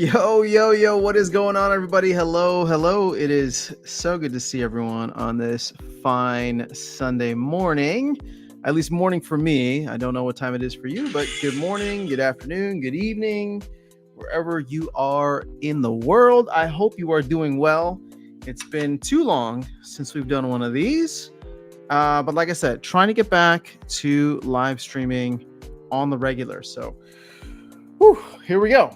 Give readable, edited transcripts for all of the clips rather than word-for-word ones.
Yo, what is going on, everybody? Hello. It is so good to see everyone on this fine Sunday morning. At least morning for me. I don't know what time it is for you, but good morning, good afternoon, good evening, wherever you are in the world. I hope you are doing well. It's been too long since we've done one of these. But like I said, trying to get back to live streaming on the regular. So, here we go.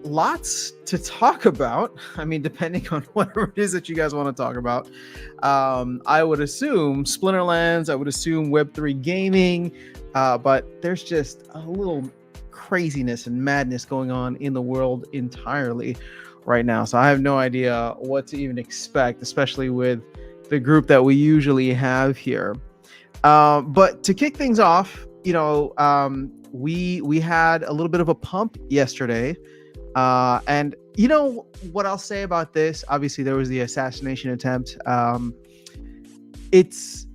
Lots to talk about. I mean, depending on whatever it is that you guys want to talk about. I would assume Splinterlands, I would assume Web3 gaming, but there's just a little craziness and madness going on in the world entirely right now. So I have no idea what to even expect, especially with the group that we usually have here. But to kick things off, we had a little bit of a pump yesterday, and what I'll say about this. Obviously, there was the assassination attempt. It's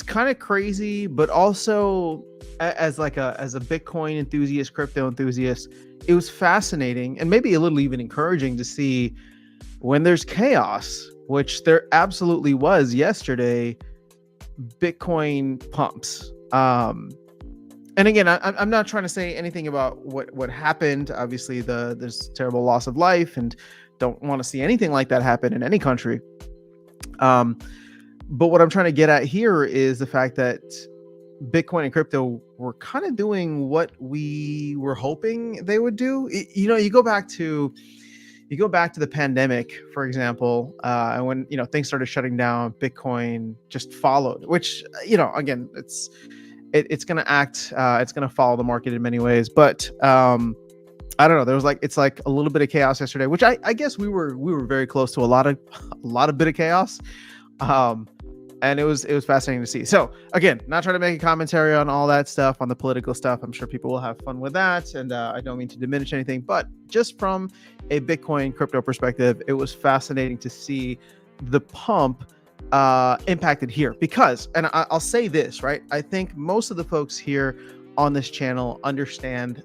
kind of crazy, but also as a Bitcoin enthusiast, crypto enthusiast, it was fascinating and maybe a little even encouraging to see when there's chaos, which there absolutely was yesterday. Bitcoin pumps. And again, I'm not trying to say anything about what happened. Obviously, there's terrible loss of life, and don't want to see anything like that happen in any country. But what I'm trying to get at here is the fact that Bitcoin and crypto were kind of doing what we were hoping they would do. You go back to the pandemic, for example, and when things started shutting down, Bitcoin just followed. Which again, it's going to follow the market in many ways. But I don't know. There was it's like a little bit of chaos yesterday, which I guess we were very close to a lot of bit of chaos. And it was fascinating to see. So again, not trying to make a commentary on all that stuff, on the political stuff. I'm sure people will have fun with that. And I don't mean to diminish anything, but just from a Bitcoin crypto perspective, it was fascinating to see the pump impacted here, because, and I'll say this, right? I think most of the folks here on this channel understand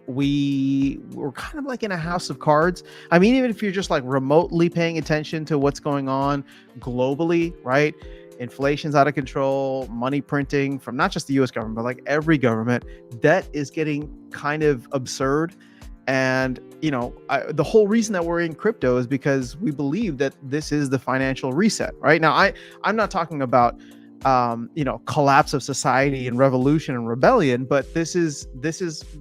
we're kind of like in a house of cards. I mean, even if you're just like remotely paying attention to what's going on globally, right? Inflation's out of control, money printing from not just the US government, but like every government. Debt is getting kind of absurd. And, the whole reason that we're in crypto is because we believe that this is the financial reset, right? Now, I'm not talking about, collapse of society and revolution and rebellion, but this is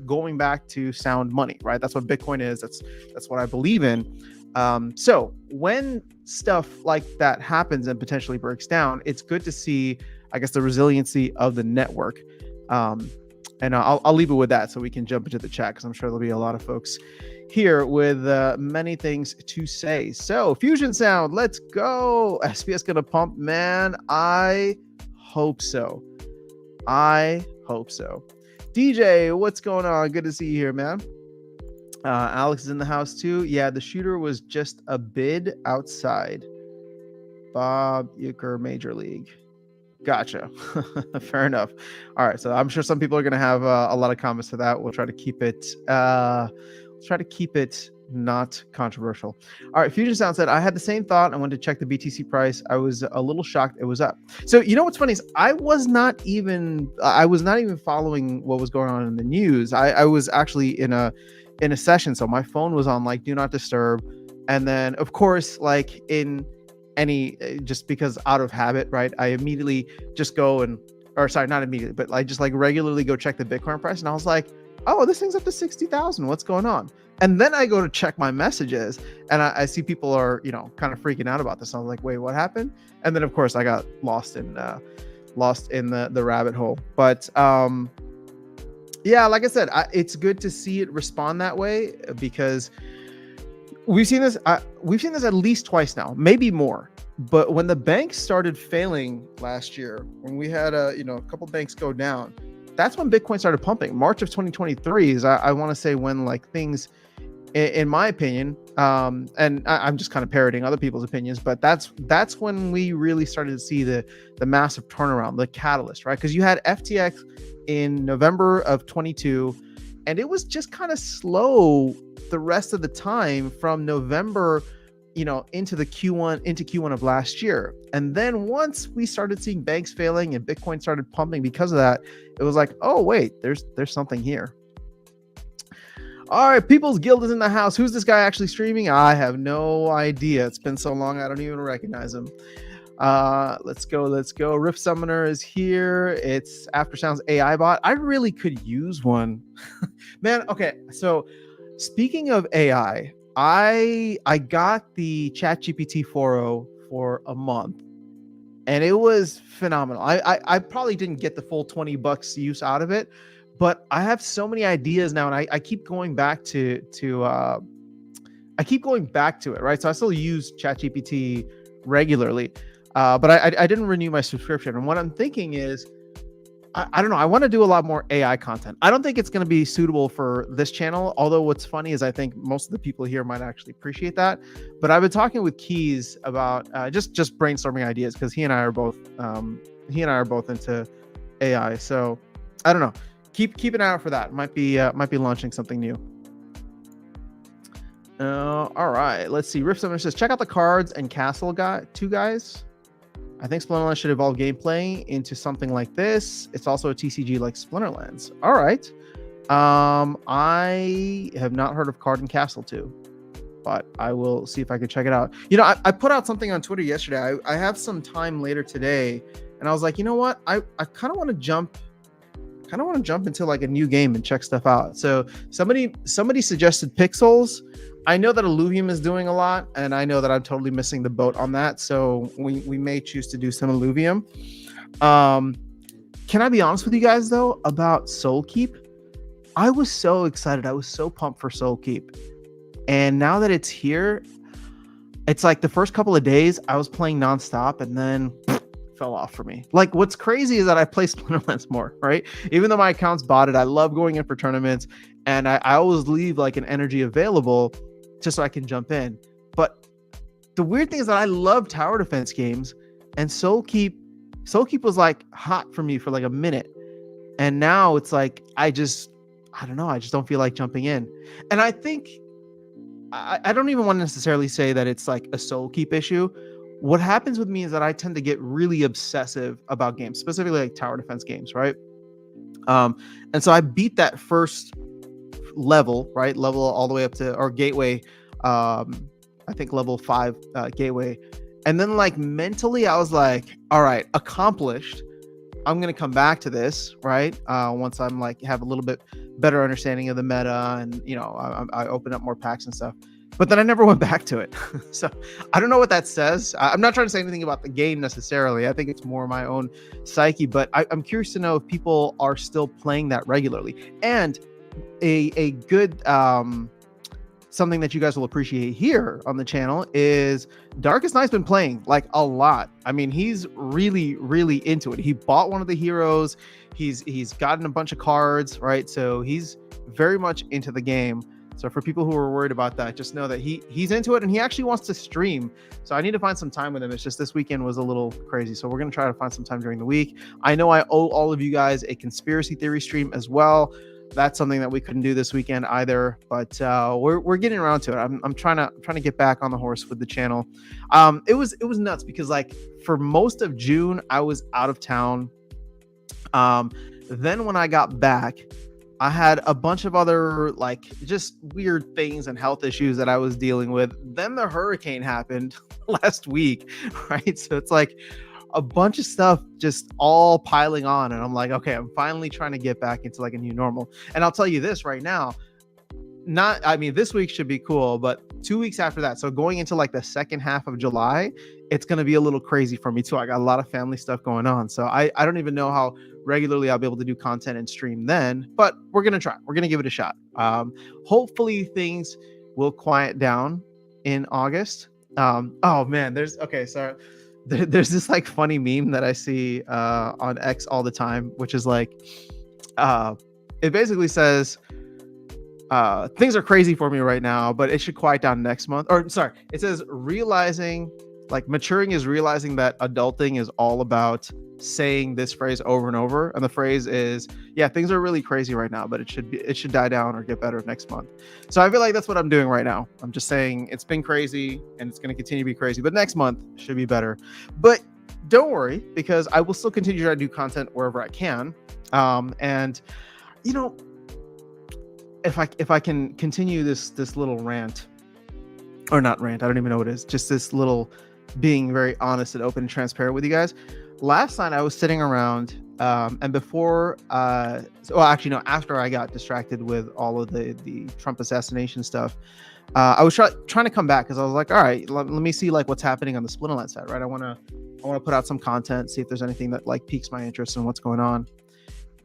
going back to sound money, right? That's what Bitcoin is. That's what I believe in. So when stuff like that happens and potentially breaks down, it's good to see, I guess, the resiliency of the network. And I'll leave it with that so we can jump into the chat, because I'm sure there'll be a lot of folks here with many things to say. So Fusion Sound, let's go. SPS gonna pump, man. I hope so. DJ, what's going on? Good to see you here, man. Alex is in the house too. Yeah, the shooter was just a bid outside. Bob Euchre, Major League. Gotcha. Fair enough. All right. So I'm sure some people are going to have a lot of comments to that. We'll try to keep it not controversial. All right. Fusion Sound said, I had the same thought. I went to check the BTC price. I was a little shocked it was up. So what's funny is I was not even following what was going on in the news. I was actually in a session. So my phone was on do not disturb. And then of course, just because out of habit, right? I immediately just go not immediately, but I just regularly go check the Bitcoin price. And I was like, oh, this thing's up to 60,000. What's going on? And then I go to check my messages and I see people are, kind of freaking out about this. I was like, wait, what happened? And then of course I got lost in the rabbit hole. But yeah, like I said, it's good to see it respond that way, because we've seen this at least twice now, maybe more. But when the banks started failing last year, when we had a couple banks go down, that's when Bitcoin started pumping. March of 2023 is I want to say when things, in my opinion, and I'm just kind of parroting other people's opinions, but that's when we really started to see the massive turnaround, the catalyst, right? Because you had FTX in November of 22. and it was just kind of slow the rest of the time from November, into Q1 of last year. And then once we started seeing banks failing and Bitcoin started pumping because of that, it was like, oh wait, there's something here. All right, People's Guild is in the house. Who's this guy actually streaming? I have no idea. It's been so long, I don't even recognize him. Let's go. Rift Summoner is here. It's Aftersounds AI bot. I really could use one. Man, okay. So speaking of AI, I got the ChatGPT 4.0 for a month, and it was phenomenal. I probably didn't get the full $20 use out of it, but I have so many ideas now, and I keep going back to it, right? So I still use ChatGPT regularly, but I didn't renew my subscription. And what I'm thinking is, I don't know, I want to do a lot more AI content. I don't think it's going to be suitable for this channel, although what's funny is I think most of the people here might actually appreciate that. But I've been talking with Keys about just brainstorming ideas, because he and I are both into AI. So I don't know. Keep an eye out for that. Might be launching something new. All right, let's see. Rift Summoner says, check out the cards and castle two guys. I think Splinterlands should evolve gameplay into something like this. It's also a TCG like Splinterlands. All right. I have not heard of Card and Castle 2, but I will see if I can check it out. I put out something on Twitter yesterday. I have some time later today, and I was like, you know what? I kind of want to jump into like a new game and check stuff out. So somebody suggested Pixels. I know that Illuvium is doing a lot, and I know that I'm totally missing the boat on that. So we may choose to do some Illuvium. Can I be honest with you guys though about Soul Keep? I was so excited. I was so pumped for Soul Keep. And now that it's here, it's like the first couple of days I was playing nonstop, and then fell off for me. Like, what's crazy is that I play Splinterlands more, right? Even though my account's botted, I love going in for tournaments, and I always leave like an energy available just so I can jump in. But the weird thing is that I love tower defense games, and Soul Keep was like hot for me for like a minute, and now it's like I don't know, I just don't feel like jumping in. And I think I don't even want to necessarily say that it's like a Soul Keep issue. What happens with me is that I tend to get really obsessive about games, specifically like tower defense games, right? And so I beat that first level all the way up to, or gateway, I think level 5 gateway. And then like mentally I was like, all right, accomplished. I'm going to come back to this, right? Once I'm like, have a little bit better understanding of the meta, and, I open up more packs and stuff. But then I never went back to it. So I don't know what that says. I'm not trying to say anything about the game necessarily. I think it's more my own psyche, but I'm curious to know if people are still playing that regularly. And a good something that you guys will appreciate here on the channel is Darkest Night's been playing like a lot. I mean, he's really, really into it. He bought one of the heroes. He's gotten a bunch of cards, right? So he's very much into the game. So for people who are worried about that, just know that he's into it, and he actually wants to stream. So I need to find some time with him. It's just this weekend was a little crazy. So we're going to try to find some time during the week. I know I owe all of you guys a conspiracy theory stream as well. That's something that we couldn't do this weekend either, but we're getting around to it. I'm trying to get back on the horse with the channel. It was nuts because like for most of June I was out of town. Then when I got back, I had a bunch of other like just weird things and health issues that I was dealing with. Then the hurricane happened last week, right? So it's like a bunch of stuff just all piling on, and I'm like, okay, I'm finally trying to get back into like a new normal. And I'll tell you this right now, this week should be cool, but 2 weeks after that, so going into like the second half of July, it's going to be a little crazy for me too. I got a lot of family stuff going on, so I don't even know how regularly I'll be able to do content and stream then, but we're going to try. We're going to give it a shot. Hopefully things will quiet down in August. Oh man, there's this like funny meme that I see on X all the time, which is like, it basically says, things are crazy for me right now, but it should quiet down next month. Or sorry, it says realizing Like maturing is realizing that adulting is all about saying this phrase over and over. And the phrase is, yeah, things are really crazy right now, but it should die down or get better next month. So I feel like that's what I'm doing right now. I'm just saying it's been crazy and it's going to continue to be crazy, but next month should be better. But don't worry, because I will still continue to do content wherever I can. And you know, if I can continue this little rant, or not rant, I don't even know what it is, just this little being very honest and open and transparent with you guys. Last night I was sitting around, and before, after I got distracted with all of the Trump assassination stuff, I was trying to come back because I was like, all right, let me see like what's happening on the Splinterland side, right? I want to put out some content, see if there's anything that like piques my interest in what's going on.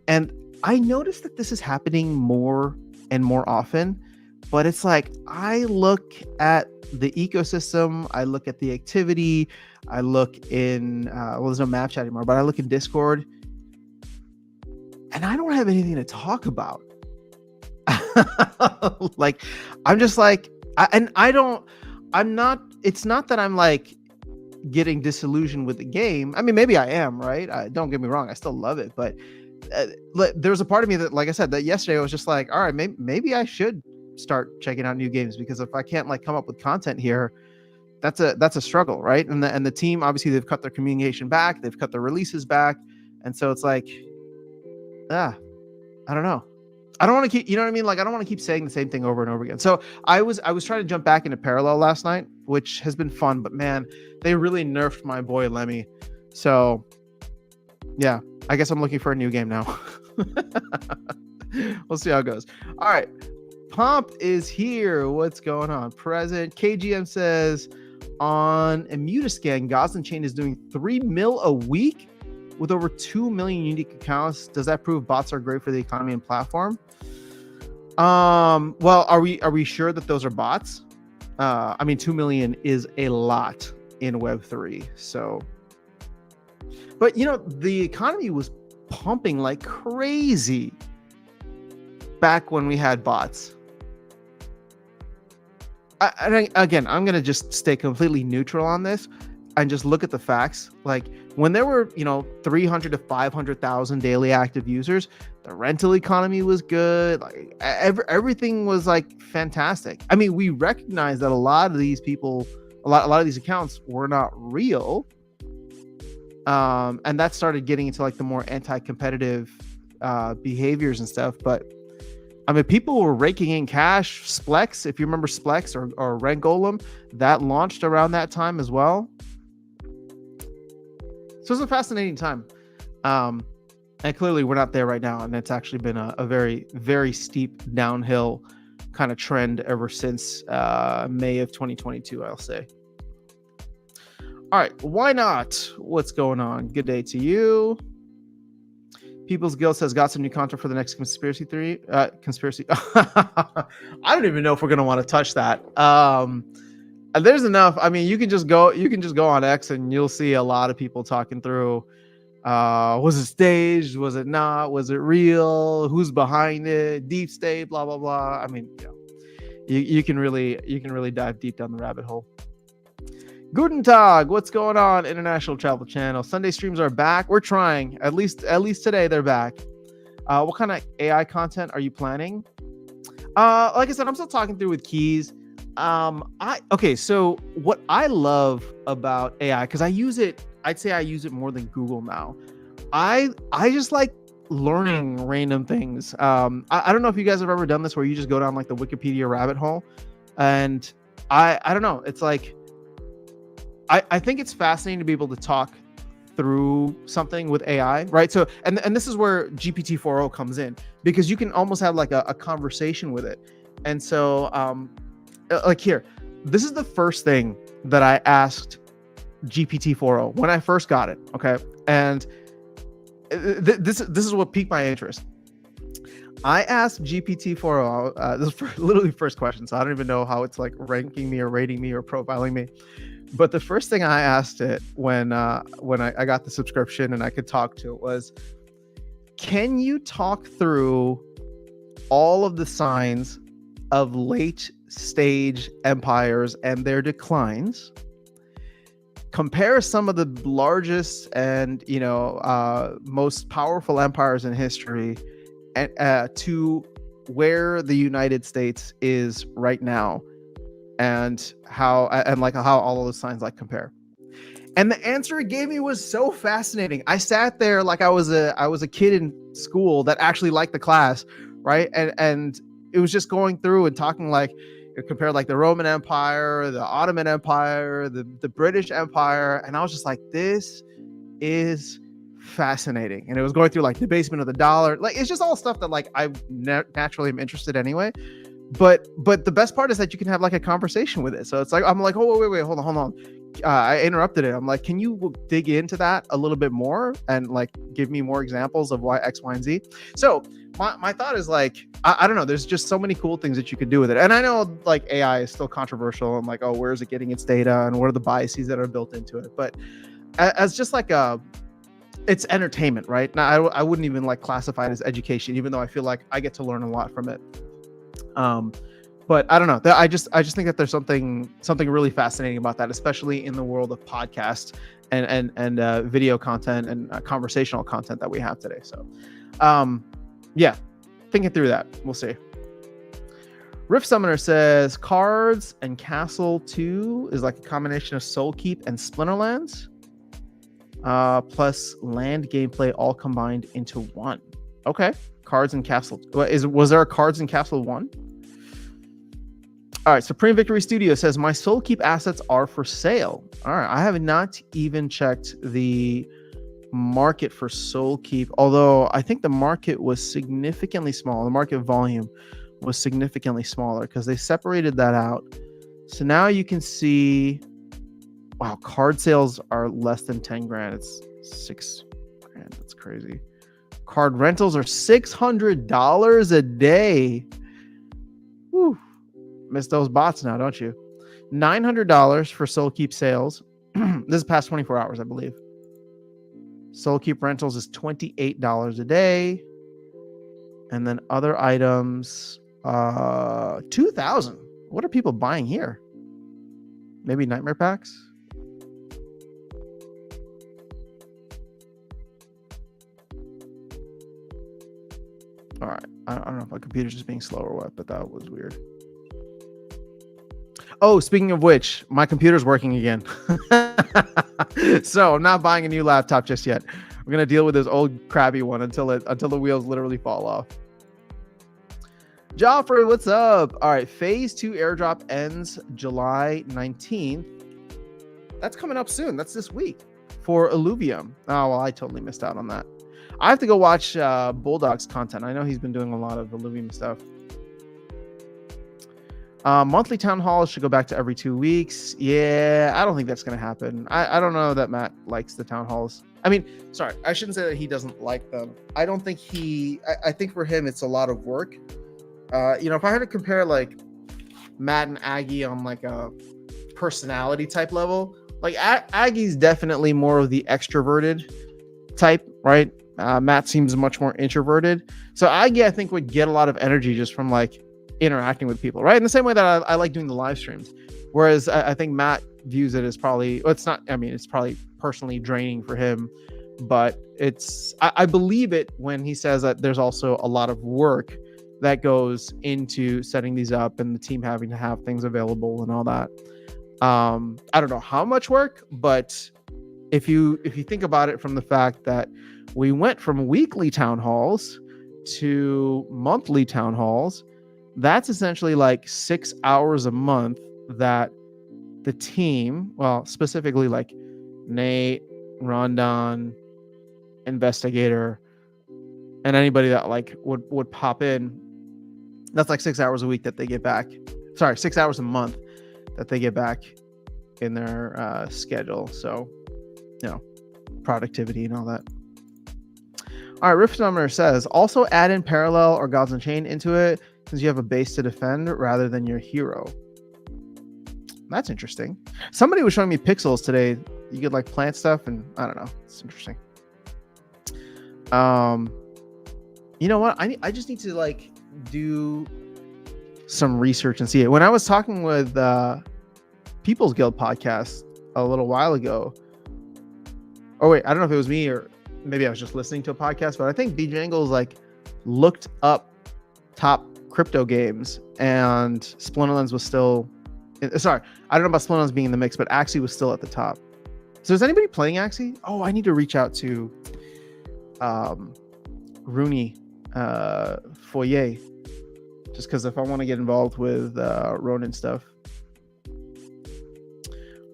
And I noticed that this is happening more and more often, but it's like I look at the ecosystem, I look at the activity, I look in there's no map chat anymore, but I look in Discord, and I don't have anything to talk about. Like I'm just like, it's not that I'm like getting disillusioned with the game. I mean, maybe I am, right? Don't get me wrong, I still love it, but there's a part of me that, like I said, that yesterday I was just like, all right, maybe I should start checking out new games, because if I can't like come up with content here, that's a struggle, right? And the team, obviously they've cut their communication back, they've cut their releases back, and so it's like, I don't know. I don't want to keep, you know what I mean? Like I don't want to keep saying the same thing over and over again. So I was trying to jump back into Parallel last night, which has been fun, but man, they really nerfed my boy Lemmy. So yeah, I guess I'm looking for a new game now. We'll see how it goes. All right. Pomp is here. What's going on? Present. KGM says on Immutascan, Goslin Chain is doing 3 mil a week with over 2 million unique accounts. Does that prove bots are great for the economy and platform? Well, are we sure that those are bots? I mean, 2 million is a lot in Web3. So, but you know, the economy was pumping like crazy back when we had bots. Again, I'm going to just stay completely neutral on this and just look at the facts. Like when there were, 300 to 500,000 daily active users, the rental economy was good. Like everything was like fantastic. I mean, we recognize that a lot of these people, a lot of these accounts were not real. And that started getting into like the more anti-competitive behaviors and stuff. But I mean, people were raking in cash. Splex, if you remember Splex or Rent Golem, that launched around that time as well. So it was a fascinating time. And clearly we're not there right now. And it's actually been a very, very steep downhill kind of trend ever since May of 2022, I'll say. All right, why not? What's going on? Good day to you. People's Guild says got some new content for the next conspiracy theory. Conspiracy. I don't even know if we're gonna want to touch that. There's enough. I mean, you can just go on X and you'll see a lot of people talking through. Was it staged? Was it not? Was it real? Who's behind it? Deep state. Blah blah blah. I mean, you can really dive deep down the rabbit hole. Guten Tag, what's going on? International Travel Channel. Sunday streams are back. We're trying. At least today they're back. What kind of AI content are you planning? Like I said, I'm still talking through with Keys. So what I love about AI, because I'd say I use it more than Google now. I just like learning random things. I don't know if you guys have ever done this where you just go down like the Wikipedia rabbit hole, and I don't know. It's like I think it's fascinating to be able to talk through something with AI, right? So, and this is where GPT-4o comes in, because you can almost have like a conversation with it. And so, like here, this is the first thing that I asked GPT-4o when I first got it, okay? And this is what piqued my interest. I asked GPT-4o, this is literally first question, so I don't even know how it's like ranking me or rating me or profiling me. But the first thing I asked it when I got the subscription and I could talk to it was, can you talk through all of the signs of late stage empires and their declines compare some of the largest and most powerful empires in history and to where the United States is right now, and how all of those signs like compare. And the answer it gave me was so fascinating. I sat there like I was a kid in school that actually liked the class, right? And it was just going through and talking like it compared like the Roman Empire, the Ottoman Empire, the British Empire, and I was just like, this is fascinating. And it was going through like the basement of the dollar. Like it's just all stuff that like I naturally am interested anyway. But the best part is that you can have like a conversation with it. So it's like I'm like, oh wait, hold on. I interrupted it. I'm like, can you dig into that a little bit more and like give me more examples of why X, Y, and Z? So my thought is like, I don't know. There's just so many cool things that you could do with it. And I know like AI is still controversial. I'm like, oh, where is it getting its data and what are the biases that are built into it? But as just like it's entertainment, right? Now I wouldn't even like classify it as education, even though I feel like I get to learn a lot from it. But I don't know. I just think that there's something really fascinating about that, especially in the world of podcast and video content and conversational content that we have today. So, yeah, thinking through that, we'll see. Rift Summoner says Cards and Castle 2 is like a combination of Soul Keep and Splinterlands, plus land gameplay all combined into one. Okay, Cards and Castle. Was there a Cards and Castle 1? All right, Supreme Victory Studio says my Soul Keep assets are for sale. All right, I have not even checked the market for Soul Keep, although I think the market was significantly small. The market volume was significantly smaller because they separated that out. So now you can see, wow, card sales are less than 10 grand. It's 6 grand. That's crazy. Card rentals are $600 a day. Woo. Miss those bots now, don't you? $900 for Soul Keep sales. This is past 24 hours, I believe. Soul Keep rentals is $28 a day. And then other items, $2,000. What are people buying here? Maybe nightmare packs? All right. I don't know if my computer's just being slow or what, but that was weird. Oh, speaking of which, my computer's working again. So I'm not buying a new laptop just yet. We're gonna deal with this old crappy one until the wheels literally fall off. Joffrey, what's up? All right, Phase 2 airdrop ends July 19th. That's coming up soon. That's this week for Illuvium. Oh, well, I totally missed out on that. I have to go watch Bulldog's content. I know he's been doing a lot of Illuvium stuff. Monthly town halls should go back to every 2 weeks. Yeah, I don't think that's going to happen. I don't know that Matt likes the town halls. I mean, sorry, I shouldn't say that he doesn't like them. I don't think I think for him, it's a lot of work. If I had to compare like Matt and Aggie on like a personality type level, like Aggie's definitely more of the extroverted type, right? Matt seems much more introverted. So Aggie, I think, would get a lot of energy just from like interacting with people, right? In the same way that I like doing the live streams. Whereas I think Matt views it as probably, well, it's not, I mean, it's probably personally draining for him, but I believe it when he says that there's also a lot of work that goes into setting these up and the team having to have things available and all that. I don't know how much work, but if you think about it from the fact that we went from weekly town halls to monthly town halls, that's essentially like 6 hours a month that the team, well, specifically like Nate, Rondon, Investigator, and anybody that like would pop in, that's like 6 hours a week that they get back. Sorry, 6 hours a month that they get back in their schedule. So, productivity and all that. All right, Rift Summoner says, also add in Parallel or Gods Unchained into it since you have a base to defend rather than your hero. That's interesting. Somebody was showing me pixels today. You could like plant stuff and I don't know. It's interesting. You know what? I just need to like do some research and see it. When I was talking with People's Guild podcast a little while ago. Oh wait, I don't know if it was me or maybe I was just listening to a podcast, but I think Bjangles like looked up top crypto games and Splinterlands was still. Sorry, I don't know about Splinterlands being in the mix, but Axie was still at the top. So is anybody playing Axie? Oh, I need to reach out to Rooney Foyer, just because if I want to get involved with Ronin stuff.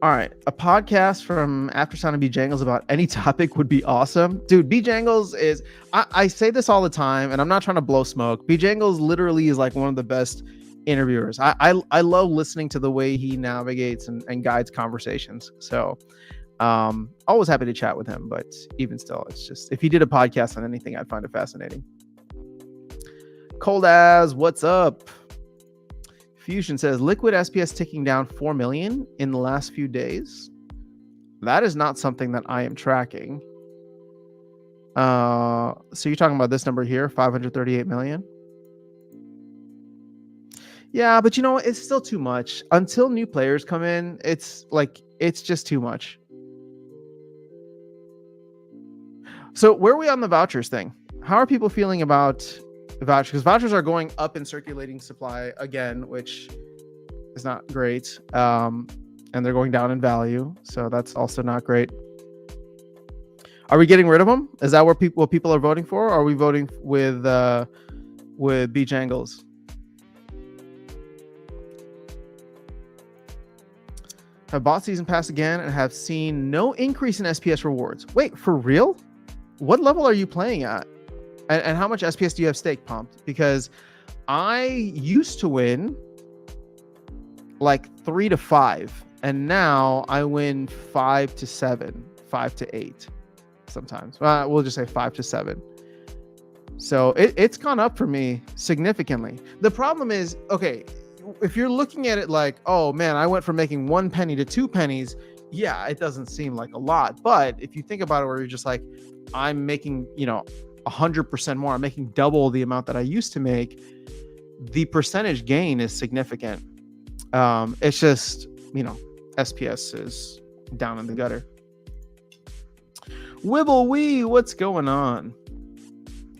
All right, a podcast from After Sound of Bjangles about any topic would be awesome. Dude, Bjangles is, I say this all the time, and I'm not trying to blow smoke. Bjangles literally is like one of the best interviewers. I love listening to the way he navigates and guides conversations. So always happy to chat with him, but even still, it's just, if he did a podcast on anything, I'd find it fascinating. Cold as, what's up? Fusion says liquid SPS ticking down 4 million in the last few days. That is not something that I am tracking. So you're talking about this number here, 538 million. Yeah, but you know, it's still too much. Until new players come in, it's just too much. So where are we on the vouchers thing? How are people feeling about vouchers? Because vouchers are going up in circulating supply again, which is not great. And they're going down in value. So that's also not great. Are we getting rid of them? Is that what people are voting for? Or are we voting with Bjangles? Have bought season pass again and have seen no increase in SPS rewards. Wait, for real? What level are you playing at? And how much SPS do you have stake pumped? Because I used to win like 3 to 5, and now I win 5 to 7, 5 to 8 sometimes. We'll just say 5 to 7. So it's gone up for me significantly. The problem is, okay, if you're looking at it like, oh man, I went from making 1 penny to 2 pennies, yeah, it doesn't seem like a lot. But if you think about it where you're just like, I'm making, 100% more, I'm making double the amount that I used to make, the percentage gain is significant. It's just, SPS is down in the gutter. Wibble wee, what's going on?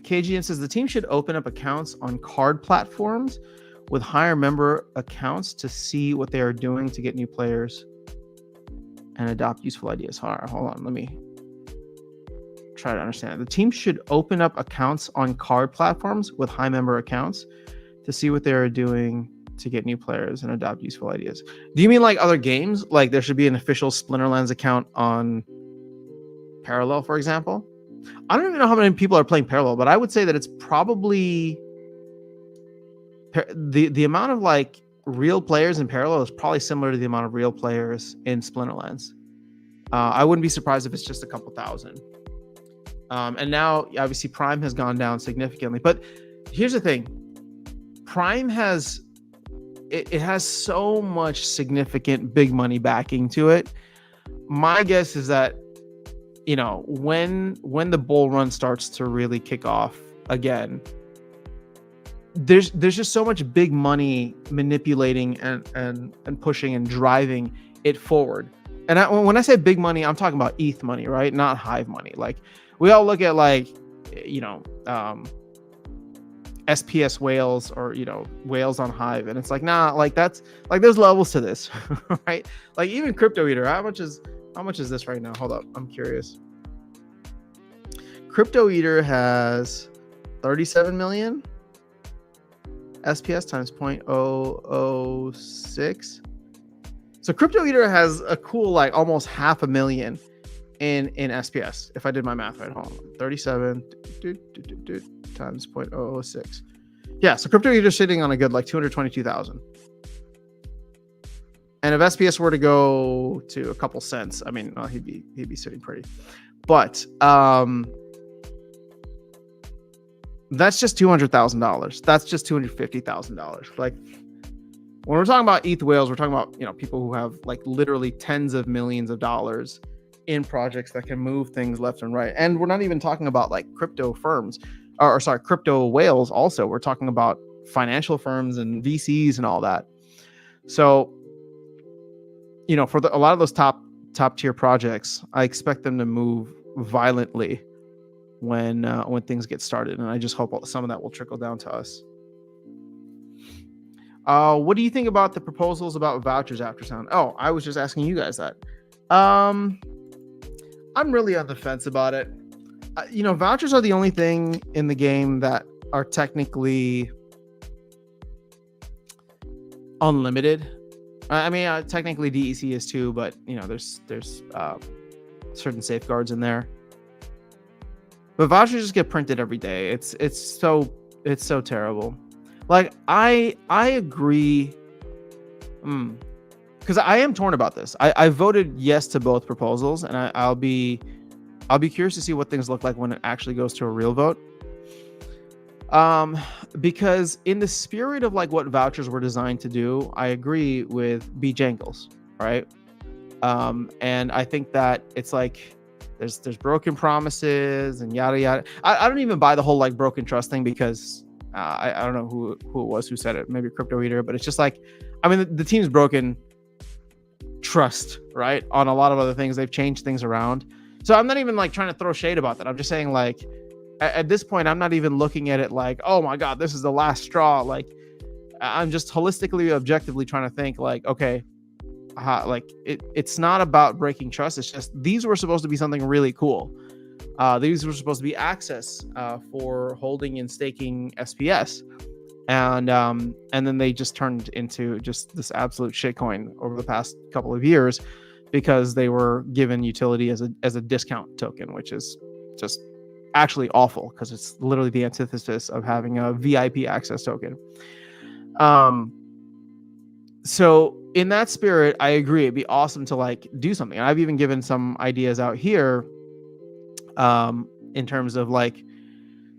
KGN says the team should open up accounts on card platforms with higher member accounts to see what they are doing to get new players and adopt useful ideas. All right, hold on, let me try to understand it. The team should open up accounts on card platforms with high member accounts to see what they are doing to get new players and adopt useful ideas. Do you mean like other games? Like there should be an official Splinterlands account on Parallel, for example? I don't even know how many people are playing Parallel, but I would say that it's probably the amount of like real players in Parallel is probably similar to the amount of real players in Splinterlands. I wouldn't be surprised if it's just a couple thousand. And now obviously Prime has gone down significantly, but here's the thing. Prime has so much significant big money backing to it. My guess is that, when the bull run starts to really kick off again, there's just so much big money manipulating and pushing and driving it forward. And when I say big money, I'm talking about ETH money, right? Not Hive money. Like we all look at SPS whales or, whales on Hive. And it's like, nah, like that's like, there's levels to this, right? Like even Crypto Eater, how much is this right now? Hold up. I'm curious. Crypto Eater has 37 million SPS times 0.006. So Crypto Eater has a cool, like almost 500,000 in SPS. If I did my math right, hold on. 37 times 0.006. Yeah, so Crypto Eater is sitting on a good like 222,000. And if SPS were to go to a couple cents, I mean, he'd be sitting pretty. But that's just $200,000. That's just $250,000. Like when we're talking about ETH whales, we're talking about people who have like literally tens of millions of dollars in projects that can move things left and right. And we're not even talking about like crypto firms, or crypto whales. Also, we're talking about financial firms and VCs and all that. So, for a lot of those top top tier projects, I expect them to move violently when things get started, and I just hope some of that will trickle down to us. What do you think about the proposals about vouchers after sound? Oh, I was just asking you guys that. I'm really on the fence about it. Vouchers are the only thing in the game that are technically unlimited. I mean, technically DEC is too, but there's certain safeguards in there. But vouchers just get printed every day. It's so terrible. Like I agree, because I am torn about this. I voted yes to both proposals, and I'll be curious to see what things look like when it actually goes to a real vote. Because in the spirit of like what vouchers were designed to do, I agree with Bojangles, right? And I think that it's like there's broken promises and yada yada. I don't even buy the whole like broken trust thing, because I don't know who it was who said it, maybe Crypto Eater, but it's just like, I mean, the team's broken trust, right? On a lot of other things, they've changed things around. So I'm not even like trying to throw shade about that. I'm just saying, like, at this point, I'm not even looking at it like, oh my God, this is the last straw. Like, I'm just holistically, objectively trying to think like, okay, like it's not about breaking trust. It's just, these were supposed to be something really cool. These were supposed to be access for holding and staking SPS. And then they just turned into just this absolute shitcoin over the past couple of years, because they were given utility as a discount token, which is just actually awful, because it's literally the antithesis of having a VIP access token. So in that spirit, I agree. It'd be awesome to like do something. I've even given some ideas out here, in terms of like,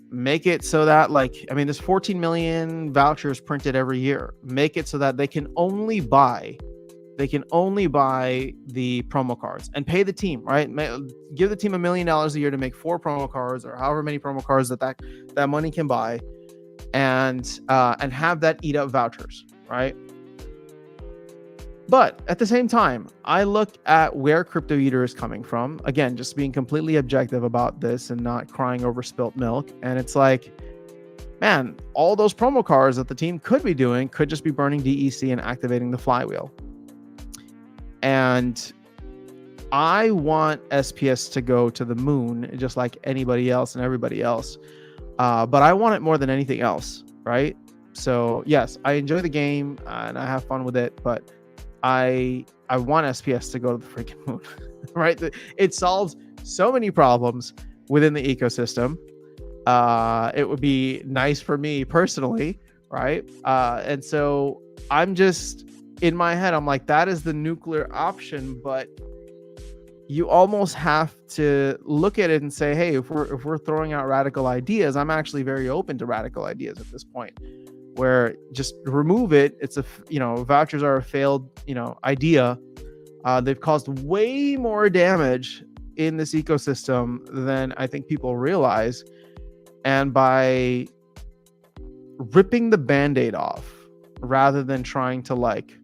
make it so that like, I mean, there's 14 million vouchers printed every year. Make it so that they can only buy the promo cards and pay the team, right? Give the team $1 million a year to make 4 promo cards, or however many promo cards that money can buy, and have that eat up vouchers, right? But at the same time, I look at where Crypto Eater is coming from. Again, just being completely objective about this and not crying over spilt milk. And it's like, man, all those promo cards that the team could be doing could just be burning DEC and activating the flywheel. And I want SPS to go to the moon, just like anybody else and everybody else. But I want it more than anything else, right? So yes, I enjoy the game and I have fun with it, but I want SPS to go to the freaking moon, right? It solves so many problems within the ecosystem. It would be nice for me personally, right? And so I'm just, in my head, I'm like, that is the nuclear option, but you almost have to look at it and say, hey, if we're throwing out radical ideas, I'm actually very open to radical ideas at this point, where just remove it. It's vouchers are a failed, idea. They've caused way more damage in this ecosystem than I think people realize. And by ripping the Band-Aid off, rather than trying to like,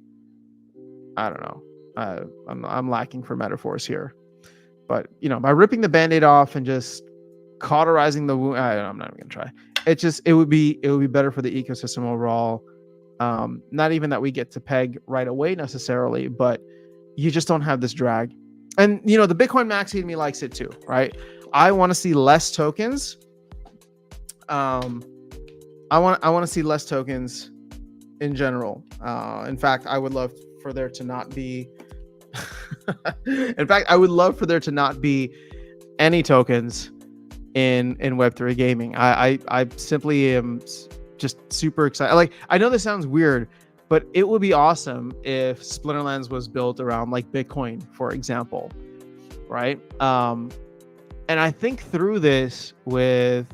I don't know, I'm lacking for metaphors here, but by ripping the Band-Aid off and just cauterizing the wound, I'm not even gonna try. It would be better for the ecosystem overall. Not even that we get to peg right away necessarily, but you just don't have this drag. And the Bitcoin maxi in me likes it too, right? I want to see less tokens. I want to see less tokens in general. In fact, I would love for there to not be any tokens in Web3 gaming. I simply am just super excited. Like, I know this sounds weird, but it would be awesome if Splinterlands was built around like Bitcoin, for example, right? And I think through this with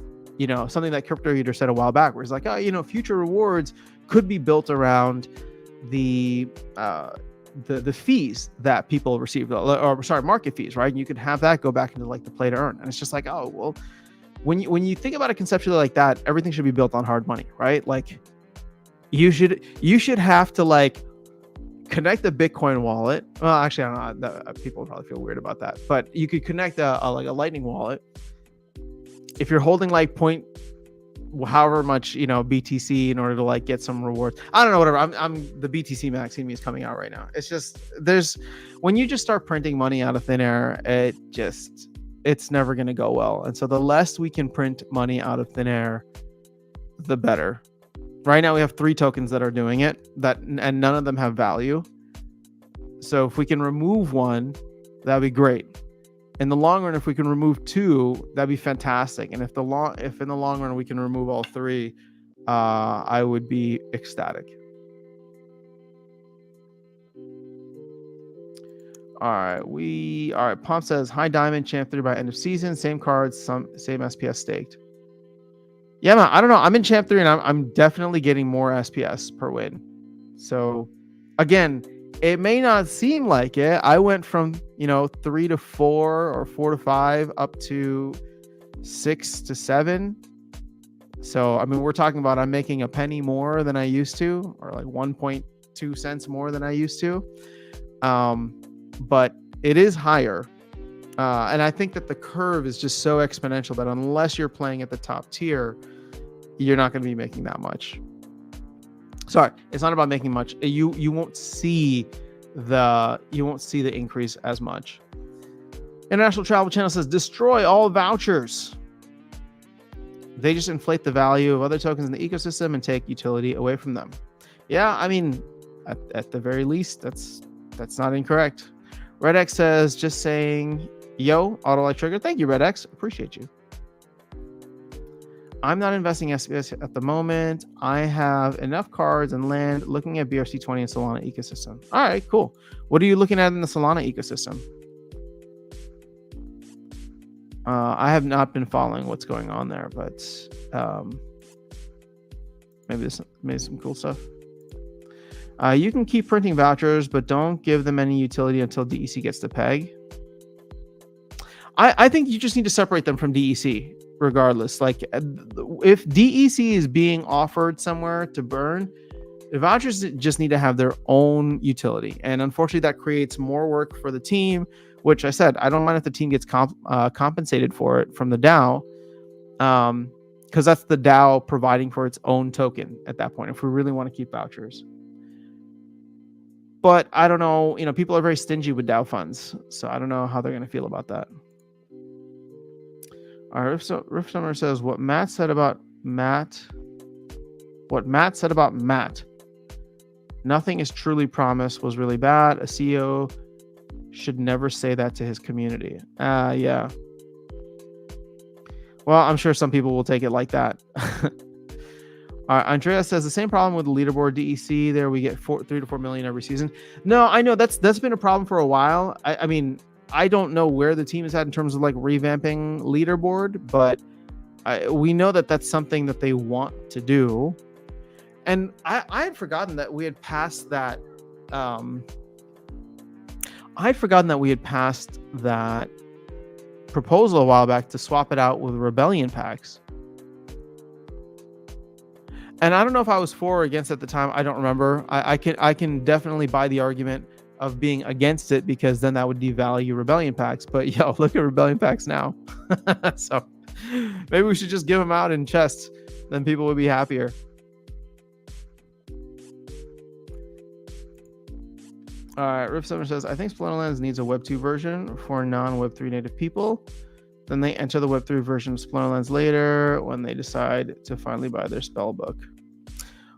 something that Crypto Eater said a while back, where it's like, future rewards could be built around the fees that people receive, or market fees, right? And you could have that go back into like the play to earn. And it's just like, oh, well, when you think about it conceptually like that, everything should be built on hard money, right? Like you should have to like connect the Bitcoin wallet. Well, actually, I don't know. People probably feel weird about that, but you could connect like a Lightning wallet. If you're holding like however much, BTC in order to like get some rewards. I don't know, whatever. I'm the BTC max in me is coming out right now. It's just when you just start printing money out of thin air, it's never going to go well. And so the less we can print money out of thin air, the better. Right now we have 3 tokens that are doing it, and none of them have value. So if we can remove one, that'd be great. In the long run, if we can remove 2, that'd be fantastic. And if in the long run we can remove all 3, I would be ecstatic. All right. Pomp says, "Hi Diamond, champ 3 by end of season. Same cards, same SPS staked." Yeah, man. I don't know. I'm in champ 3 and I'm definitely getting more SPS per win. So, again, it may not seem like it. I went from 3 to 4 or 4 to 5 up to 6 to 7. So I mean, we're talking about I'm making a penny more than I used to, or like 1.2 cents more than I used to. But it is higher. And I think that the curve is just so exponential that unless you're playing at the top tier, you're not going to be making that much. Sorry, it's not about making much. You won't see the increase as much. International Travel Channel says, "Destroy all vouchers. They just inflate the value of other tokens in the ecosystem and take utility away from them." Yeah, I mean, at the very least, that's not incorrect. RedX says, "Just saying, yo, auto-like trigger." Thank you, RedX. Appreciate you. "I'm not investing SPS at the moment. I have enough cards and land looking at BRC20 and Solana ecosystem." All right, cool. What are you looking at in the Solana ecosystem? I have not been following what's going on there, but maybe there's some cool stuff. "You can keep printing vouchers, but don't give them any utility until DEC gets the peg." I think you just need to separate them from DEC regardless. Like, if DEC is being offered somewhere to burn, the vouchers just need to have their own utility. And unfortunately, that creates more work for the team, which I said, I don't mind if the team gets compensated for it from the DAO, because that's the DAO providing for its own token at that point, if we really want to keep vouchers. But I don't know, people are very stingy with DAO funds, so I don't know how they're going to feel about that. All right, Rift Summer says, what Matt said about Matt. "Nothing is truly promised" was really bad. A CEO should never say that to his community. Yeah. Well, I'm sure some people will take it like that. All right, Andrea says, "The same problem with the leaderboard DEC. There we get 3 to 4 million every season." No, I know that's been a problem for a while. I mean, I don't know where the team is at in terms of like revamping leaderboard, but we know that that's something that they want to do. And I had forgotten that we had passed that. Proposal a while back to swap it out with Rebellion packs. And I don't know if I was for or against at the time. I don't remember. I can definitely buy the argument of being against it, because then that would devalue Rebellion packs. But yo, look at Rebellion packs now. So maybe we should just give them out in chests. Then people would be happier. All right, Rift Summer says, "I think Splinterlands needs a Web 2 version for non-Web 3 native people. Then they enter the Web 3 version of Splinterlands later when they decide to finally buy their spell book."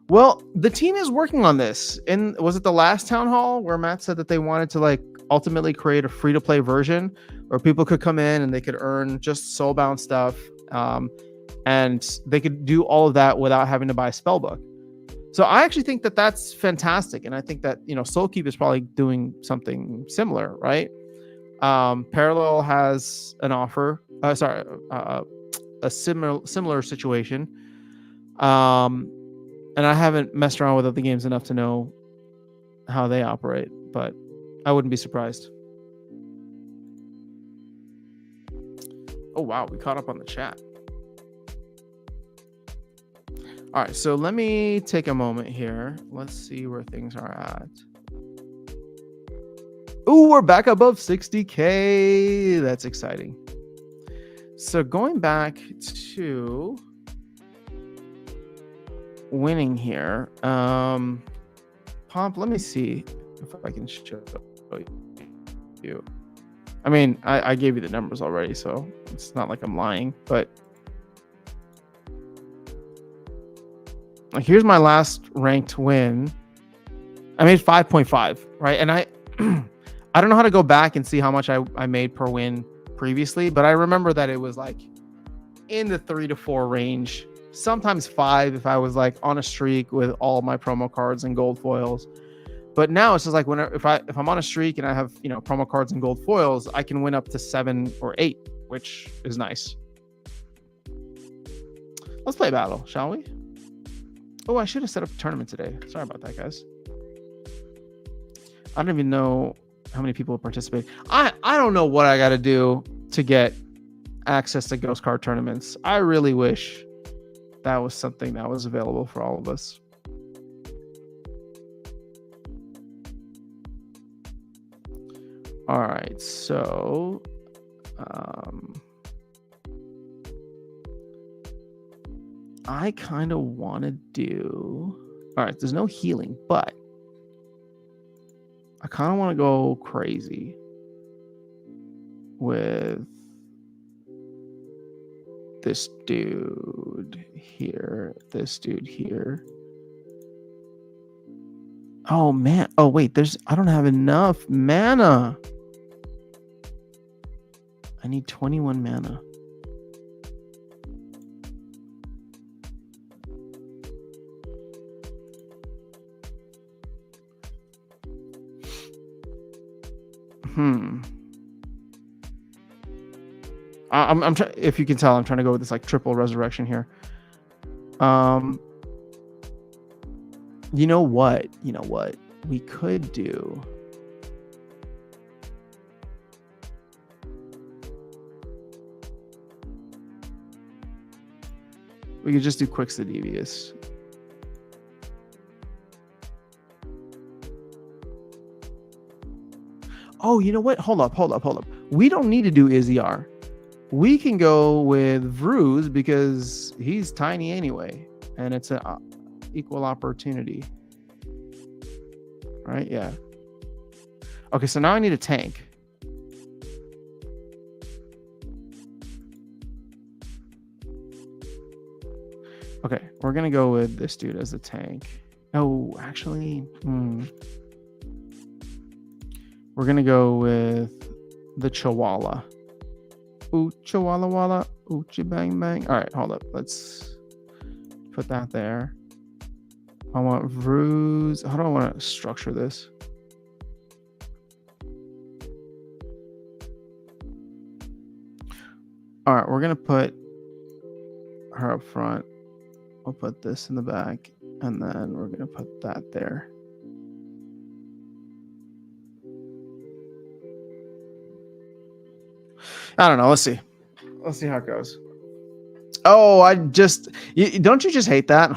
Well, the team is working on this. And was it the last town hall where Matt said that they wanted to like ultimately create a free-to-play version where people could come in and they could earn just soulbound stuff, and they could do all of that without having to buy a spell book. So I actually think that that's fantastic. And I think that, Soulkeep is probably doing something similar, right? Parallel has an offer. A similar situation. And I haven't messed around with other games enough to know how they operate, but I wouldn't be surprised. Oh, wow. We caught up on the chat. All right. So let me take a moment here. Let's see where things are at. Ooh, we're back above 60K. That's exciting. So going back to winning here, Pomp, let me see if I can show you. I mean, I gave you the numbers already, so it's not like I'm lying, but like here's my last ranked win. I made 5.5, right? And I I don't know how to go back and see how much I made per win previously, but I remember that it was like in the 3 to 4 range, sometimes 5 if I was like on a streak with all my promo cards and gold foils. But now it's just like whenever if I'm on a streak and I have, you know, promo cards and gold foils, I can win up to 7 or 8, which is nice. Let's play battle, shall we? Oh, I should have set up a tournament today. Sorry about that, guys. I don't even know how many people participate. I don't know what I got to do to get access to ghost card tournaments. I really wish that was something that was available for all of us. All right, so I kind of want to do. All right, there's no healing, but I kind of want to go crazy with this dude here, this dude here. Oh man. Oh wait, I don't have enough mana. I need 21 mana. I'm trying. If you can tell, I'm trying to go with this like triple resurrection here. You know what? We could do. We could just do Quicks the Devious. Oh, you know what? Hold up. We don't need to do Izzyar. We can go with Vruz because he's tiny anyway, and it's an equal opportunity. Right? Yeah. Okay, so now I need a tank. Okay, we're gonna go with this dude as a tank. Oh, actually, we're gonna go with the Chihuahua. Ooh, Chihuahua Walla, oochie bang bang. All right, hold up. Let's put that there. I want Vruz. How do I want to structure this? All right, we're gonna put her up front. We'll put this in the back, and then we're gonna put that there. I don't know. Let's see how it goes. Oh, don't you just hate that?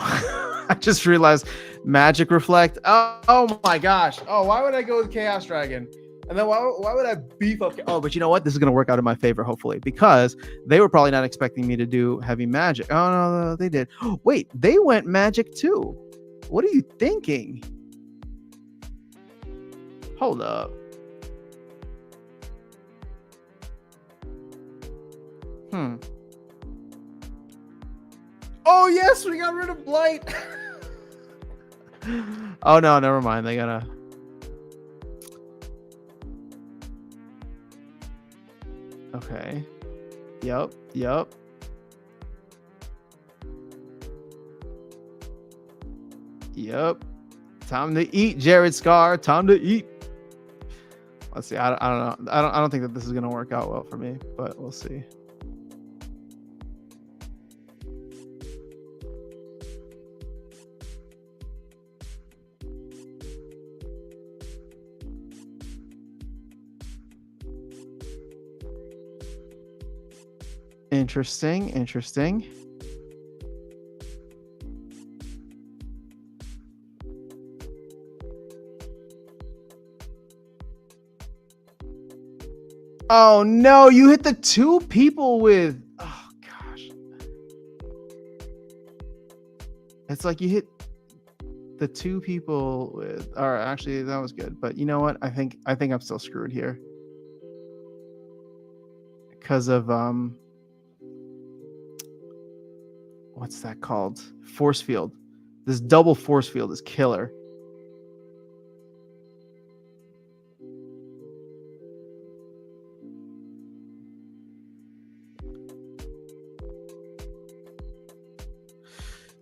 I just realized Magic Reflect. Oh my gosh. Oh, why would I go with Chaos Dragon? And then why would I beef up? Oh, but you know what? This is going to work out in my favor, hopefully, because they were probably not expecting me to do heavy magic. Oh, no, they did. Wait, they went magic too. What are you thinking? Hold up. Oh, yes, we got rid of Blight. Oh, no, never mind. They gotta... Okay. Yep. Time to eat, Jared Scar. Time to eat. Let's see. I don't know. I don't think that this is gonna work out well for me, but we'll see. Interesting. Oh no, you hit the two people with. Oh gosh, it's like you hit the two people with. Or actually, that was good. But you know what? I think I'm still screwed here because of what's that called? Force field. This double force field is killer.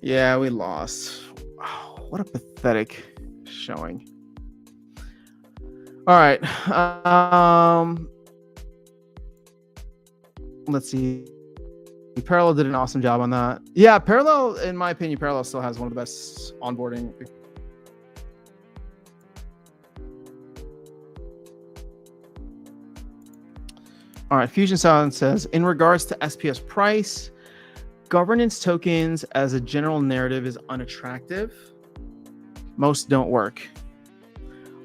Yeah, we lost. Oh, what a pathetic showing. All right. Let's see. Parallel did an awesome job on that. Yeah, Parallel, in my opinion, Parallel still has one of the best onboarding. All right, Fusion Sound says, in regards to SPS price, governance tokens as a general narrative is unattractive. Most don't work.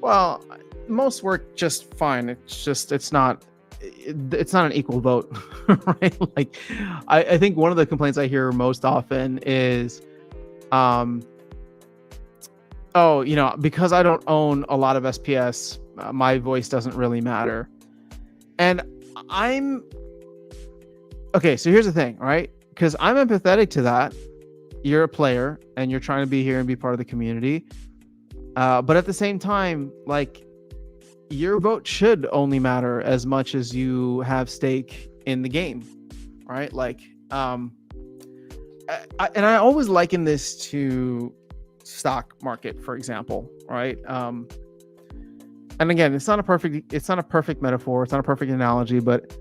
Well, most work just fine. It's not an equal vote, right? Like, I think one of the complaints I hear most often is, oh, because I don't own a lot of SPS, my voice doesn't really matter. And okay, so here's the thing, right? Because I'm empathetic to that. You're a player and you're trying to be here and be part of the community. But at the same time, like, your vote should only matter as much as you have stake in the game, right? Like, and I always liken this to stock market, for example, right? And again, it's not a perfect metaphor. It's not a perfect analogy, but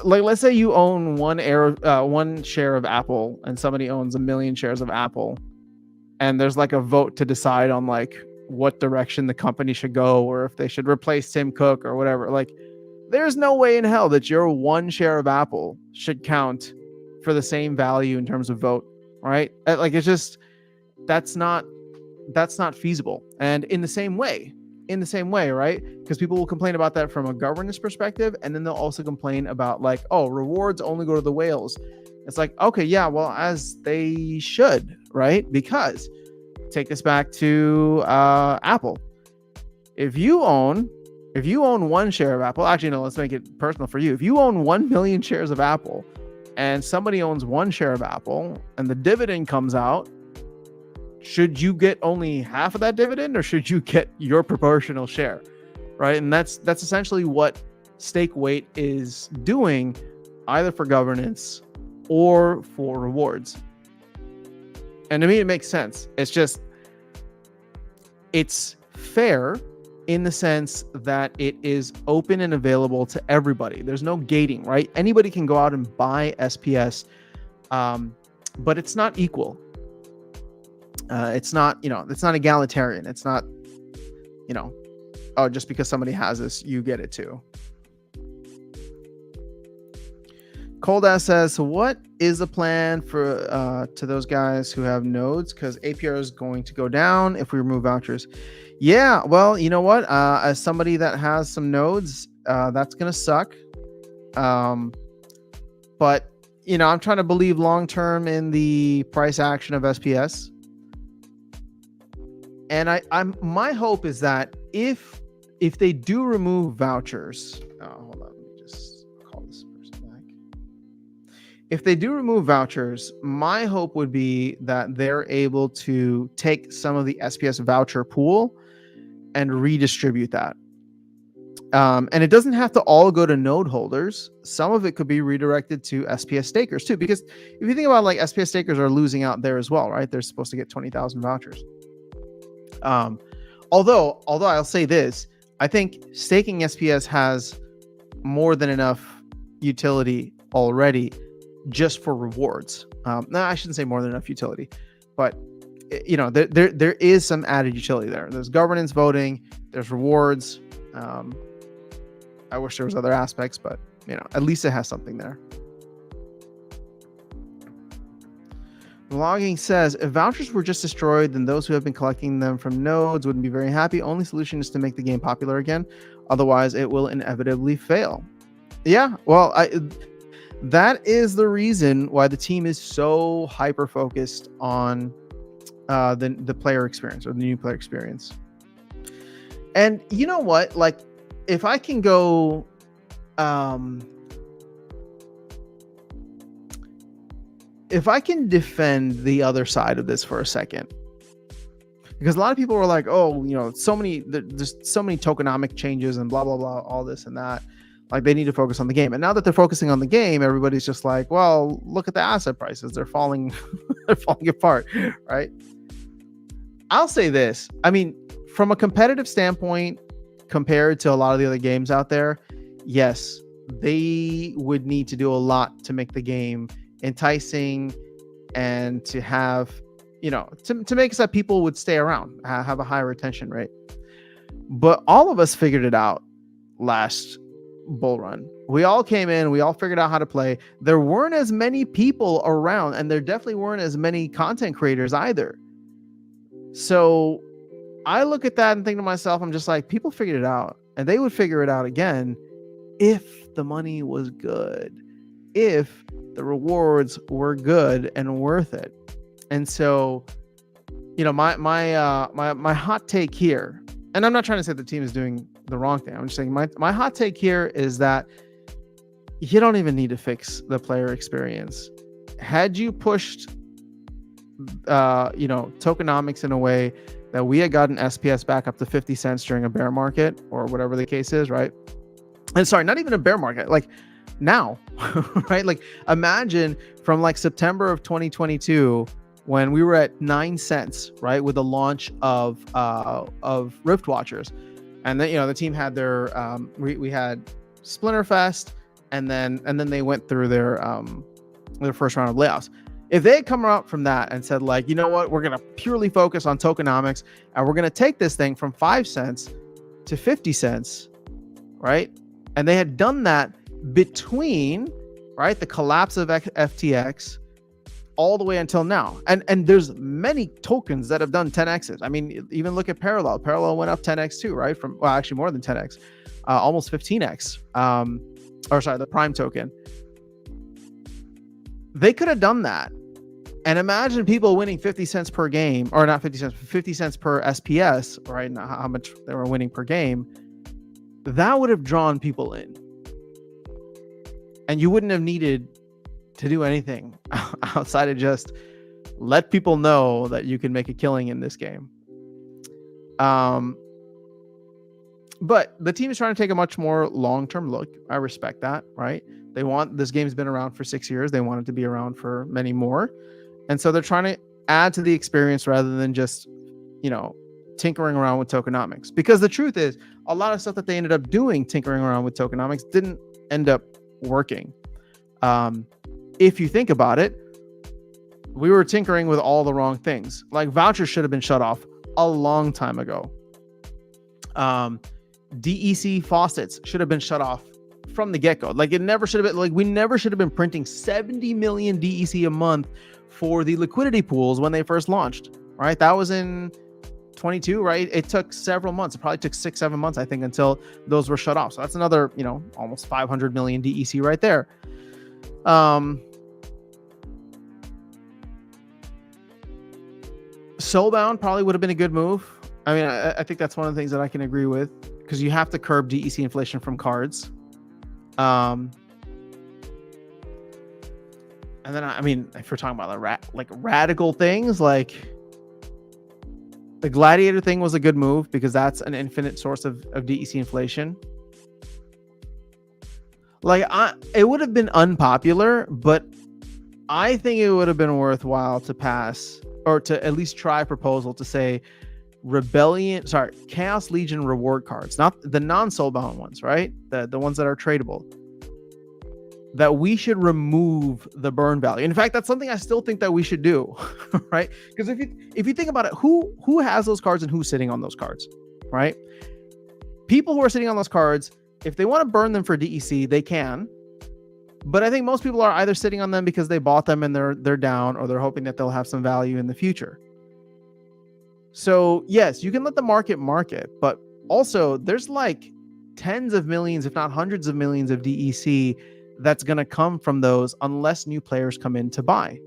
like, let's say you own one share of Apple and somebody owns 1 million shares of Apple, and there's like a vote to decide on like what direction the company should go, or if they should replace Tim Cook or whatever. Like, there's no way in hell that your 1 share of Apple should count for the same value in terms of vote, right? Like, it's just, that's not feasible. And in the same way, right? Because people will complain about that from a governance perspective, and then they'll also complain about like, oh, rewards only go to the whales. It's like, okay, yeah, well, as they should, right? Because take this back to Apple. If you own 1 share of Apple, actually, no, let's make it personal for you. If you own 1 million shares of Apple and somebody owns 1 share of Apple and the dividend comes out, should you get only half of that dividend, or should you get your proportional share, right? And that's essentially what stake weight is doing, either for governance or for rewards. And to me, it makes sense. It's just, it's fair in the sense that it is open and available to everybody. There's no gating, right? Anybody can go out and buy SPS, but it's not equal. It's not egalitarian. It's not, oh, just because somebody has this, you get it too. Cold Ass says, so what is the plan for to those guys who have nodes? Because APR is going to go down if we remove vouchers. Yeah, well, you know what? As somebody that has some nodes, that's going to suck. But, I'm trying to believe long-term in the price action of SPS. And my hope is that if they do remove vouchers, hold on, let me just call this person back. If they do remove vouchers, my hope would be that they're able to take some of the SPS voucher pool and redistribute that. And it doesn't have to all go to node holders. Some of it could be redirected to SPS stakers too, because if you think about, like, SPS stakers are losing out there as well, right? They're supposed to get 20,000 vouchers. Although I'll say this, I think staking SPS has more than enough utility already just for rewards. No, I shouldn't say more than enough utility, but there is some added utility there. There's governance voting, there's rewards. I wish there was other aspects, but at least it has something there. Logging says, if vouchers were just destroyed, then those who have been collecting them from nodes wouldn't be very happy. Only solution is to make the game popular again. Otherwise, it will inevitably fail. Yeah, well, that is the reason why the team is so hyper focused on the player experience, or the new player experience. And you know what? Like, if I can go, if I can defend the other side of this for a second, because a lot of people were like, oh, there's so many tokenomic changes and blah blah blah, all this and that. Like, they need to focus on the game. And now that they're focusing on the game, everybody's just like, well, look at the asset prices. They're falling, they're falling apart, right? I'll say this. I mean, from a competitive standpoint, compared to a lot of the other games out there, yes, they would need to do a lot to make the game enticing and to have, to make it so that people would stay around, have a higher retention rate. But all of us figured it out last bull run. We all came in, we all figured out how to play. There weren't as many people around, and there definitely weren't as many content creators either. So I look at that and think to myself, I'm just like, people figured it out, and they would figure it out again if the money was good, if the rewards were good and worth it. And so, my hot take here, and I'm not trying to say the team is doing the wrong thing. I'm just saying my hot take here is that you don't even need to fix the player experience. Had you pushed, tokenomics in a way that we had gotten SPS back up to 50 cents during a bear market, or whatever the case is, right? And sorry, not even a bear market, like now, right? Like, imagine from like September of 2022, when we were at 9 cents, right, with the launch of Rift Watchers. And then, the team had their, we had Splinterfest, and then they went through their first round of layoffs. If they had come out from that and said, like, you know what, we're going to purely focus on tokenomics, and we're going to take this thing from 5 cents to 50 cents, right? And they had done that between, right, the collapse of FTX all the way until now. And there's many tokens that have done 10x's. I mean, even look at Parallel. Parallel went up 10x too, right? Actually more than 10x, almost 15x. The Prime token. They could have done that. And imagine people winning 50 cents per game, or not 50 cents, 50 cents per SPS, right? Not how much they were winning per game. That would have drawn people in. And you wouldn't have needed to do anything outside of just let people know that you can make a killing in this game. But the team is trying to take a much more long-term look. I respect that, right? This game's been around for 6 years. They want it to be around for many more. And so they're trying to add to the experience rather than just, tinkering around with tokenomics. Because the truth is, a lot of stuff that they ended up doing, tinkering around with tokenomics, didn't end up working. If you think about it, we were tinkering with all the wrong things. Like, vouchers should have been shut off a long time ago. DEC faucets should have been shut off from the get-go. Like, it never should have been, like, we never should have been printing 70 million DEC a month for the liquidity pools when they first launched, right? That was in 22, right? It took several months. It probably took 6-7 months, I think, until those were shut off. So that's another, almost 500 million DEC right there. Soulbound probably would have been a good move. I mean, I think that's one of the things that I can agree with, because you have to curb DEC inflation from cards. And then, I mean, if we're talking about radical things, like the Gladiator thing was a good move, because that's an infinite source of DEC inflation. Like, it would have been unpopular, but I think it would have been worthwhile to pass, or to at least try a proposal to say Chaos Legion reward cards, not the non-soulbound ones, right? The ones that are tradable, that we should remove the burn value. In fact, that's something I still think that we should do, right? Because if you think about it, who has those cards and who's sitting on those cards, right? People who are sitting on those cards, if they want to burn them for DEC, they can. But I think most people are either sitting on them because they bought them and they're down, or they're hoping that they'll have some value in the future. So yes, you can let the market, but also there's like tens of millions, if not hundreds of millions of DEC that's going to come from those unless new players come in to buy.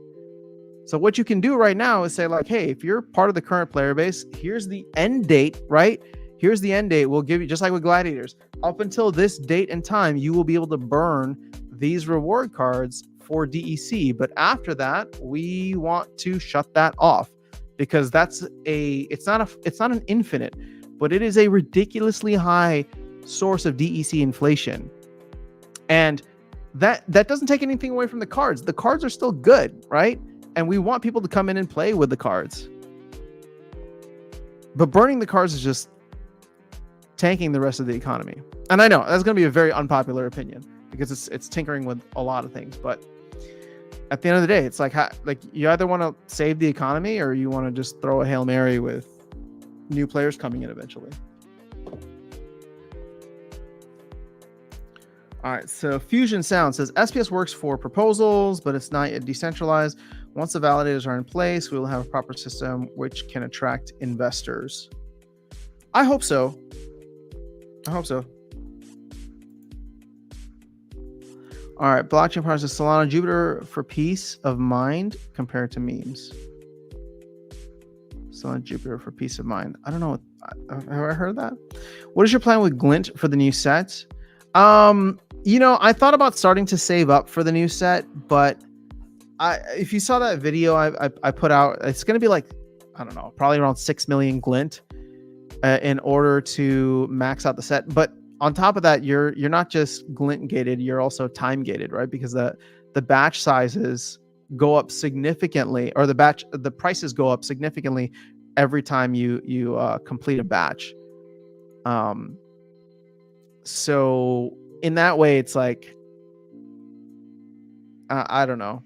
So what you can do right now is say like, hey, if you're part of the current player base, here's the end date, right? Here's the end date. We'll give you, just like with Gladiators, up until this date and time, you will be able to burn these reward cards for DEC. But after that, we want to shut that off because it's not an infinite, but it is a ridiculously high source of DEC inflation. And that doesn't take anything away from the cards. The cards are still good, right? And we want people to come in and play with the cards. But burning the cards is just tanking the rest of the economy. And I know that's going to be a very unpopular opinion because it's tinkering with a lot of things. But at the end of the day, it's like you either want to save the economy or you want to just throw a Hail Mary with new players coming in eventually. All right, so Fusion Sound says SPS works for proposals, but it's not yet decentralized. Once the validators are in place, we will have a proper system which can attract investors. I hope so. I hope so. All right, blockchain partners is Solana Jupiter for peace of mind compared to memes. Solana Jupiter for peace of mind. I don't know. Have I heard that? What is your plan with Glint for the new set? I thought about starting to save up for the new set, but if you saw that video I put out, it's going to be like, I don't know, probably around 6 million Glint in order to max out the set. But on top of that, you're not just Glint gated, you're also time gated, right? Because the batch sizes go up significantly, or the prices go up significantly every time you complete a batch. So in that way, it's like, I don't know.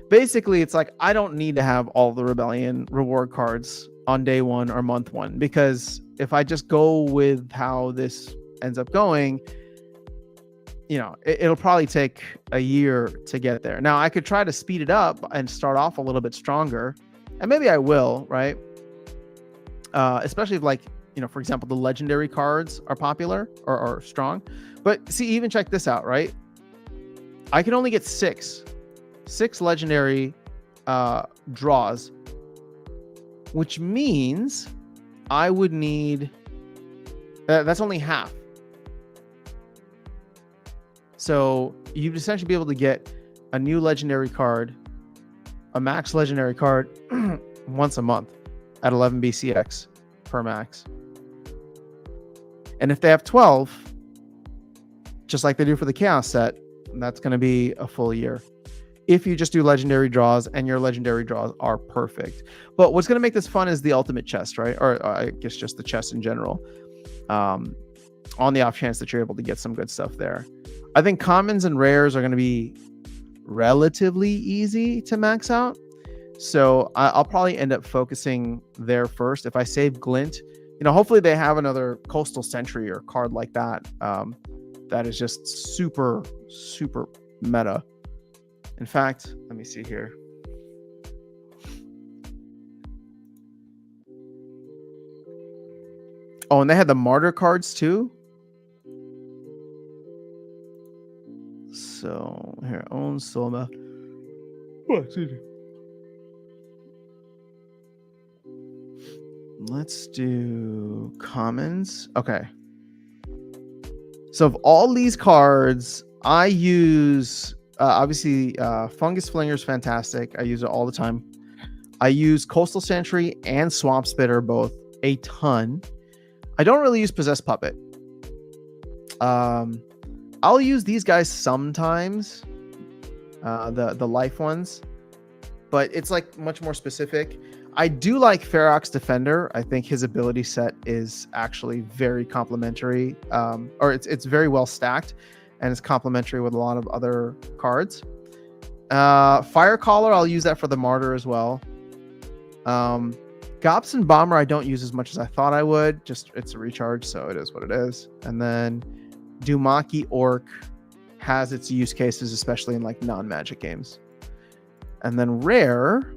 Basically, it's like, I don't need to have all the Rebellion reward cards on day one or month one, because if I just go with how this ends up going, it'll probably take a year to get there. Now, I could try to speed it up and start off a little bit stronger, and maybe I will, right? Especially if, for example, the legendary cards are popular or strong. But see, even check this out, right? I can only get six legendary draws, which means I would need, that's only half. So you'd essentially be able to get a new legendary card, a max legendary card once a month at 11 BCX per max. And if they have 12, just like they do for the Chaos set, that's going to be a full year. If you just do legendary draws and your legendary draws are perfect. But what's going to make this fun is the ultimate chest, right? Or I guess just the chest in general. On the off chance that you're able to get some good stuff there. I think commons and rares are going to be relatively easy to max out. So I'll probably end up focusing there first. If I save Glint, hopefully they have another Coastal Sentry or card like that. That is just super, super meta. In fact, let me see here. Oh, and they had the Martyr cards too. So here, own Soma. Oh, excuse me. Let's do commons. Okay. So of all these cards, I use obviously Fungus Flinger is fantastic. I use it all the time. I use Coastal Sentry and Swamp Spitter both a ton. I don't really use Possessed Puppet. I'll use these guys sometimes, the life ones, but it's like much more specific. I do like Ferox Defender. I think his ability set is actually very complementary, or it's very well stacked, and it's complementary with a lot of other cards. Firecaller, I'll use that for the Martyr as well. Gobson Bomber, I don't use as much as I thought I would. Just it's a recharge, so it is what it is. And then Dumaki Orc has its use cases, especially in like non-magic games. And then rare.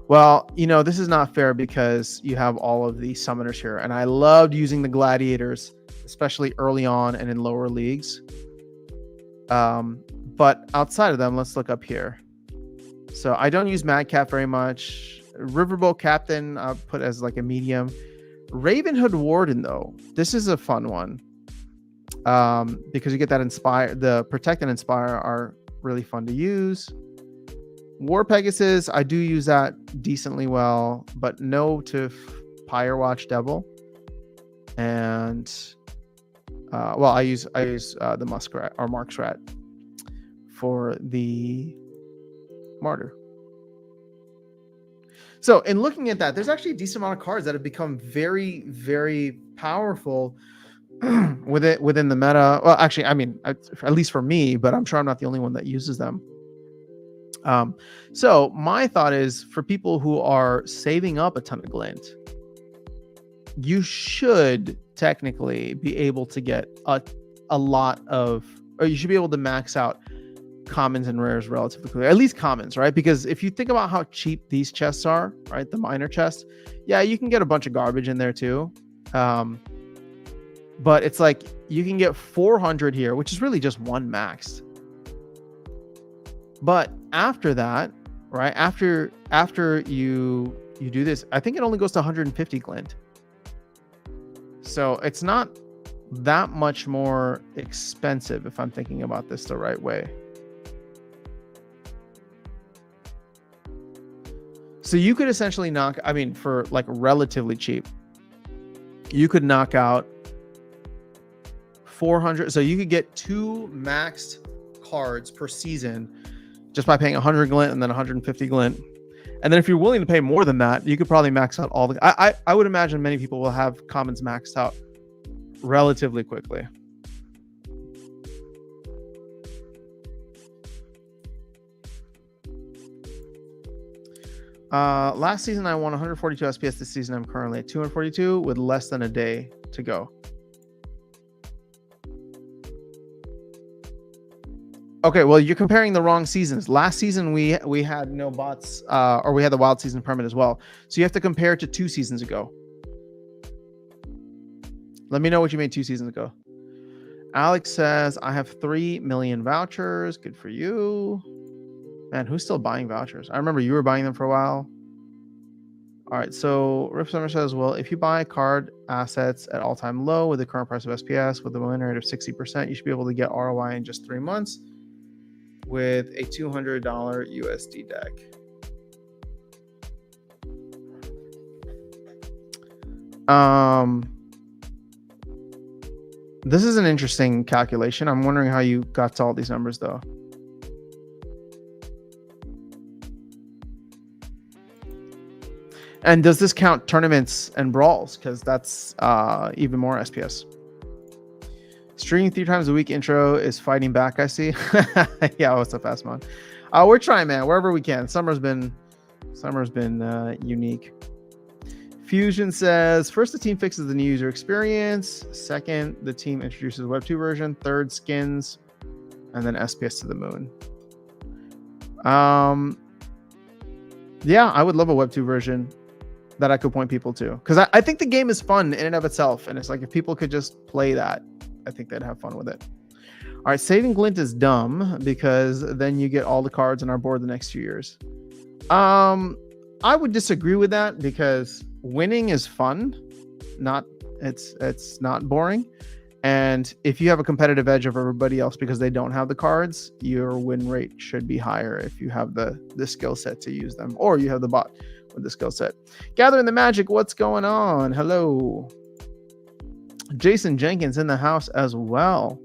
Well, this is not fair because you have all of the summoners here, and I loved using the gladiators, especially early on and in lower leagues. But outside of them, let's look up here. So I don't use Madcap very much. Riverboat Captain, I'll put as like a medium. Ravenhood Warden, though, this is a fun one. Because you get that Inspire. The Protect and Inspire are really fun to use. War Pegasus, I do use that decently well, but no to Firewatch Devil. And I use the Muskrat or Marksrat for the Martyr. So in looking at that, there's actually a decent amount of cards that have become very, very powerful within the meta. Well, actually, I mean, at least for me, but I'm sure I'm not the only one that uses them. So my thought is, for people who are saving up a ton of glint, you should technically be able to get a lot of, or you should be able to max out commons and rares relatively quickly, at least commons, right? Because if you think about how cheap these chests are, right, the minor chest, yeah, you can get a bunch of garbage in there too. But it's like you can get 400 here, which is really just one maxed. But after that, right, after you do this, I think it only goes to 150 glint. So it's not that much more expensive if I'm thinking about this the right way. So you could essentially for like relatively cheap, you could knock out 400. So you could get 2 maxed cards per season just by paying 100 glint and then 150 glint. And then if you're willing to pay more than that, you could probably max out all the... I would imagine many people will have commons maxed out relatively quickly. Last season, I won 142 SPS. This season, I'm currently at 242 with less than a day to go. Okay, well, you're comparing the wrong seasons. Last season, we had no bots, or we had the wild season permit as well. So you have to compare it to 2 seasons ago. Let me know what you made 2 seasons ago. Alex says, I have 3 million vouchers. Good for you. Man, who's still buying vouchers? I remember you were buying them for a while. All right, so Rip Summer says, well, if you buy card assets at all-time low with the current price of SPS with a win rate of 60%, you should be able to get ROI in just 3 months with a $200 USD deck. This is an interesting calculation. I'm wondering how you got to all these numbers, though. And does this count tournaments and brawls? Because that's even more SPS. Streaming 3 times a week intro is fighting back, I see. Yeah, what's up, Fastmon? We're trying, man, wherever we can. Summer's been unique. Fusion says, first, the team fixes the new user experience. Second, the team introduces Web 2 version. Third, skins. And then SPS to the moon. Yeah, I would love a Web 2 version that I could point people to. Because I think the game is fun in and of itself. And it's like, if people could just play that, I think they'd have fun with it. All right, saving glint is dumb because then you get all the cards on our board the next 2 years. I would disagree with that because winning is fun. It's not boring. And if you have a competitive edge over everybody else because they don't have the cards, your win rate should be higher if you have the skill set to use them, or you have the bot with the skill set. Gathering the Magic, what's going on? Hello. Jason Jenkins in the house as well.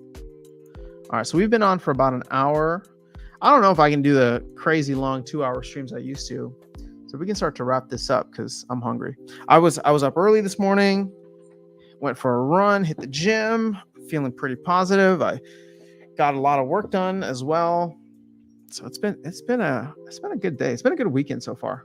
All right, so we've been on for about an hour. I don't know if I can do the crazy long 2-hour streams I used to. So we can start to wrap this up because I'm hungry. I was up early this morning, went for a run, hit the gym, feeling pretty positive. I got a lot of work done as well. So it's been a good day. It's been a good weekend so far.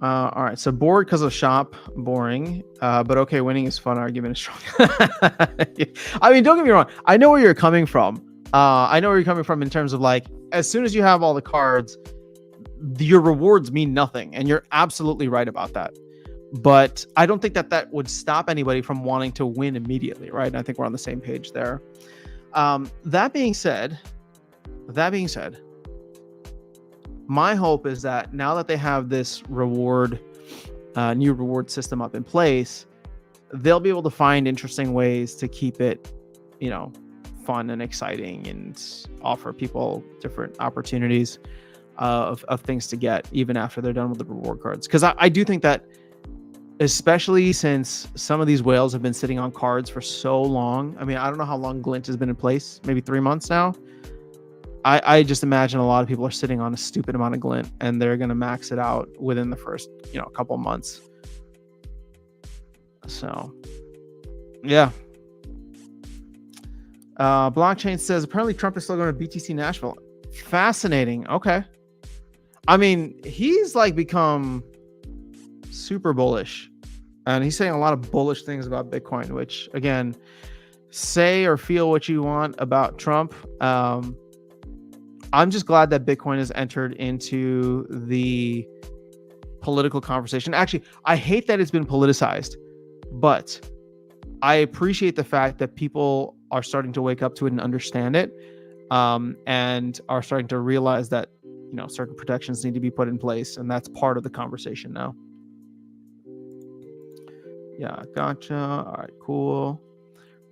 All right, so bored because of shop, boring. But okay, winning is fun. Argument is strong. I mean, don't get me wrong. I know where you're coming from, I know where you're coming from in terms of like, as soon as you have all the cards, your rewards mean nothing. And you're absolutely right about that. But I don't think that that would stop anybody from wanting to win immediately, right? And I think we're on the same page there. That being said, my hope is that now that they have this new reward system up in place, they'll be able to find interesting ways to keep it, fun and exciting, and offer people different opportunities of things to get even after they're done with the reward cards. Because I do think that, especially since some of these whales have been sitting on cards for so long. I mean, I don't know how long Glint has been in place, maybe 3 months now. I just imagine a lot of people are sitting on a stupid amount of Glint, and they're going to max it out within the first, couple months. So, yeah. Blockchain says, apparently Trump is still going to BTC Nashville. Fascinating. Okay. I mean, he's like become super bullish, and he's saying a lot of bullish things about Bitcoin, which, again, say or feel what you want about Trump. I'm just glad that Bitcoin has entered into the political conversation. Actually, I hate that it's been politicized, but I appreciate the fact that people are starting to wake up to it and understand it, and are starting to realize that, certain protections need to be put in place, and that's part of the conversation now. Yeah, gotcha. All right, cool.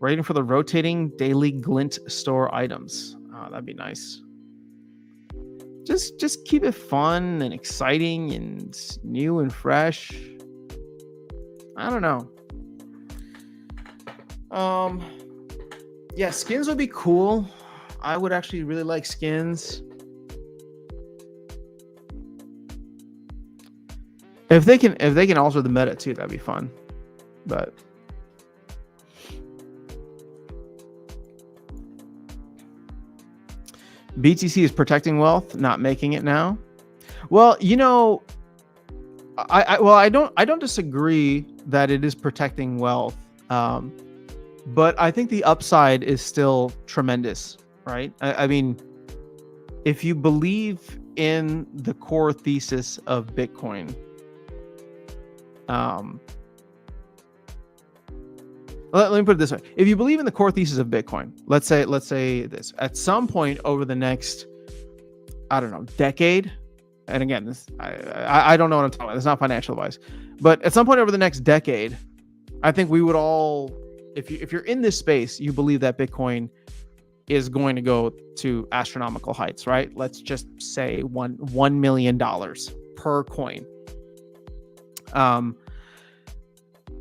Waiting for the rotating daily Glint store items. Oh, that'd be nice. Just keep it fun and exciting and new and fresh. I don't know. Yeah, skins would be cool. I would actually really like skins. If they can alter the meta too, that'd be fun. But BTC is protecting wealth, not making it now. Well, I don't disagree that it is protecting wealth, but I think the upside is still tremendous, right? I mean, if you believe in the core thesis of Bitcoin, let me put it this way. If you believe in the core thesis of Bitcoin, let's say this, at some point over the next, I don't know, decade, and again, this I don't know what I'm talking about. It's not financial advice, but at some point over the next decade, I think we would all, if you're in this space, you believe that Bitcoin is going to go to astronomical heights, right? Let's just say $1 million per coin.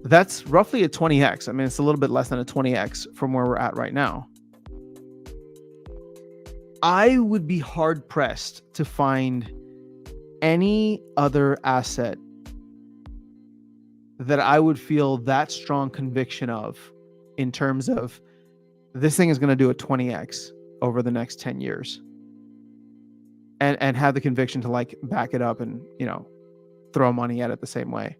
That's roughly a 20x. I mean, it's a little bit less than a 20x from where we're at right now. I would be hard pressed to find any other asset that I would feel that strong conviction of in terms of this thing is going to do a 20x over the next 10 years, and have the conviction to like back it up and, throw money at it the same way.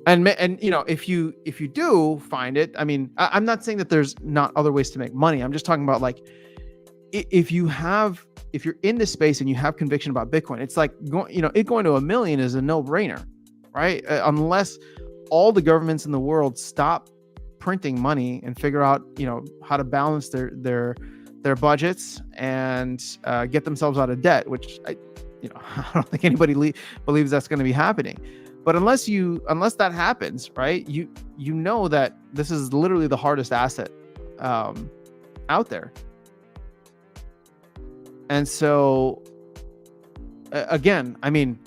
And if you do find it, I mean, I'm not saying that there's not other ways to make money. I'm just talking about like, if you're in this space and you have conviction about Bitcoin, it's like going to $1 million is a no-brainer, right? Unless all the governments in the world stop printing money and figure out, how to balance their budgets and get themselves out of debt, which I don't think anybody believes that's going to be happening. But unless that happens, right, you know that this is literally the hardest asset out there. And so, again, I mean,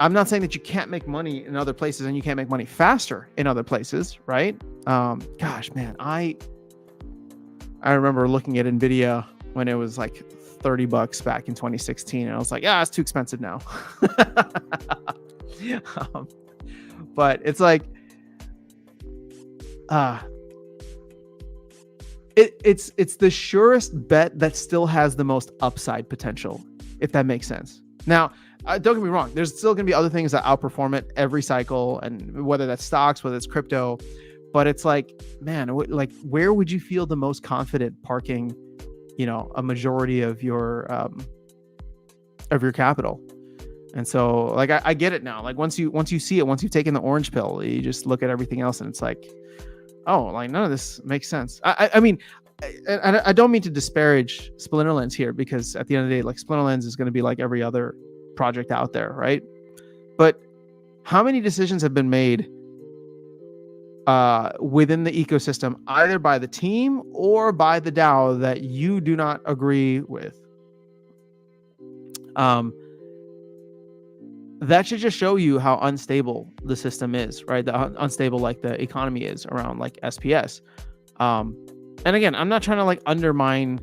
I'm not saying that you can't make money in other places and you can't make money faster in other places, right? Gosh, man, I remember looking at Nvidia when it was like $30 back in 2016, and I was like, yeah, it's too expensive now. But it's like, it's the surest bet that still has the most upside potential, if that makes sense. Now, don't get me wrong, there's still going to be other things that outperform it every cycle, and whether that's stocks, whether it's crypto, But it's like, man, like where would you feel the most confident parking, a majority of your capital? And so like I get it now. Like once you see it, once you've taken the orange pill, you just look at everything else and it's like, oh, like none of this makes sense. I mean, I don't mean to disparage Splinterlands here, because at the end of the day, like Splinterlands is going to be like every other project out there, right? But how many decisions have been made within the ecosystem, either by the team or by the DAO, that you do not agree with? That should just show you how unstable the system is, right? The unstable, like the economy is around like SPS. And again, I'm not trying to like undermine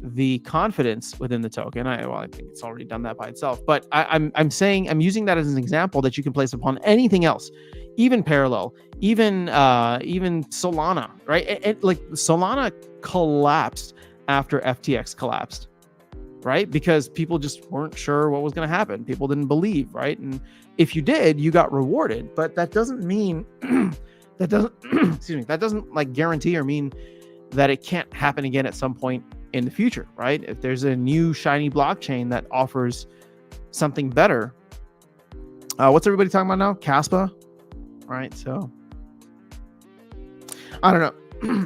the confidence within the token. I think it's already done that by itself. But I'm saying, I'm using that as an example that you can place upon anything else, even Parallel, even Solana, right? Like Solana collapsed after FTX collapsed, right? Because people just weren't sure what was going to happen. People didn't believe, right? And if you did, you got rewarded. But that doesn't mean that doesn't like guarantee or mean that it can't happen again at some point in the future, right? If there's a new shiny blockchain that offers something better, what's everybody talking about now? Caspa, right? So I don't know.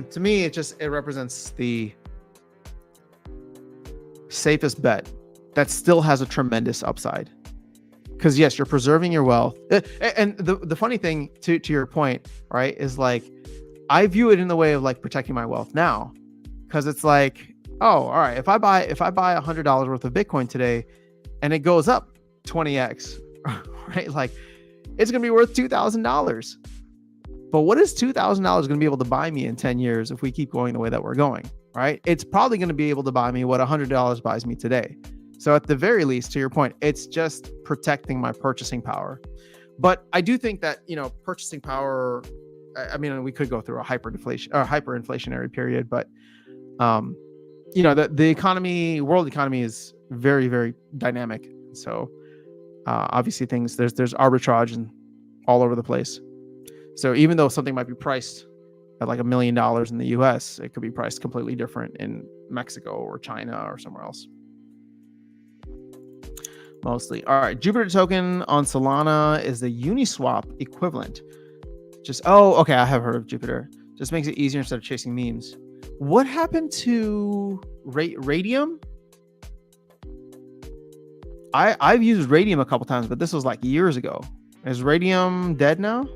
To me, it represents the safest bet that still has a tremendous upside. Because yes, you're preserving your wealth. And the funny thing to your point, right, is like, I view it in the way of like protecting my wealth now, because it's like, oh, all right, if I buy $100 worth of Bitcoin today and it goes up 20x, right? Like it's going to be worth $2,000. But what is $2,000 going to be able to buy me in 10 years if we keep going the way that we're going, right? It's probably going to be able to buy me what $100 buys me today. So at the very least, to your point, it's just protecting my purchasing power. But I do think that, purchasing power, I mean, we could go through a hyperinflationary period, but the world economy is very, very dynamic. So obviously there's arbitrage and all over the place. So even though something might be priced at like $1 million in the US, it could be priced completely different in Mexico or China or somewhere else. Mostly. All right. Jupiter token on Solana is the Uniswap equivalent. Okay, I have heard of Jupiter. Just makes it easier instead of chasing memes. What happened to Radium? I've used Radium a couple times, but this was like years ago. Is Radium dead now?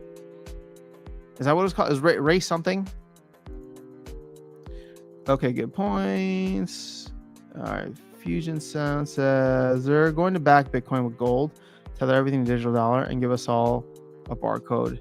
Is that what it's called? Is Ray something? Okay, good points. All right. Fusion Sound says they're going to back Bitcoin with gold, tether everything to digital dollar, and give us all a barcode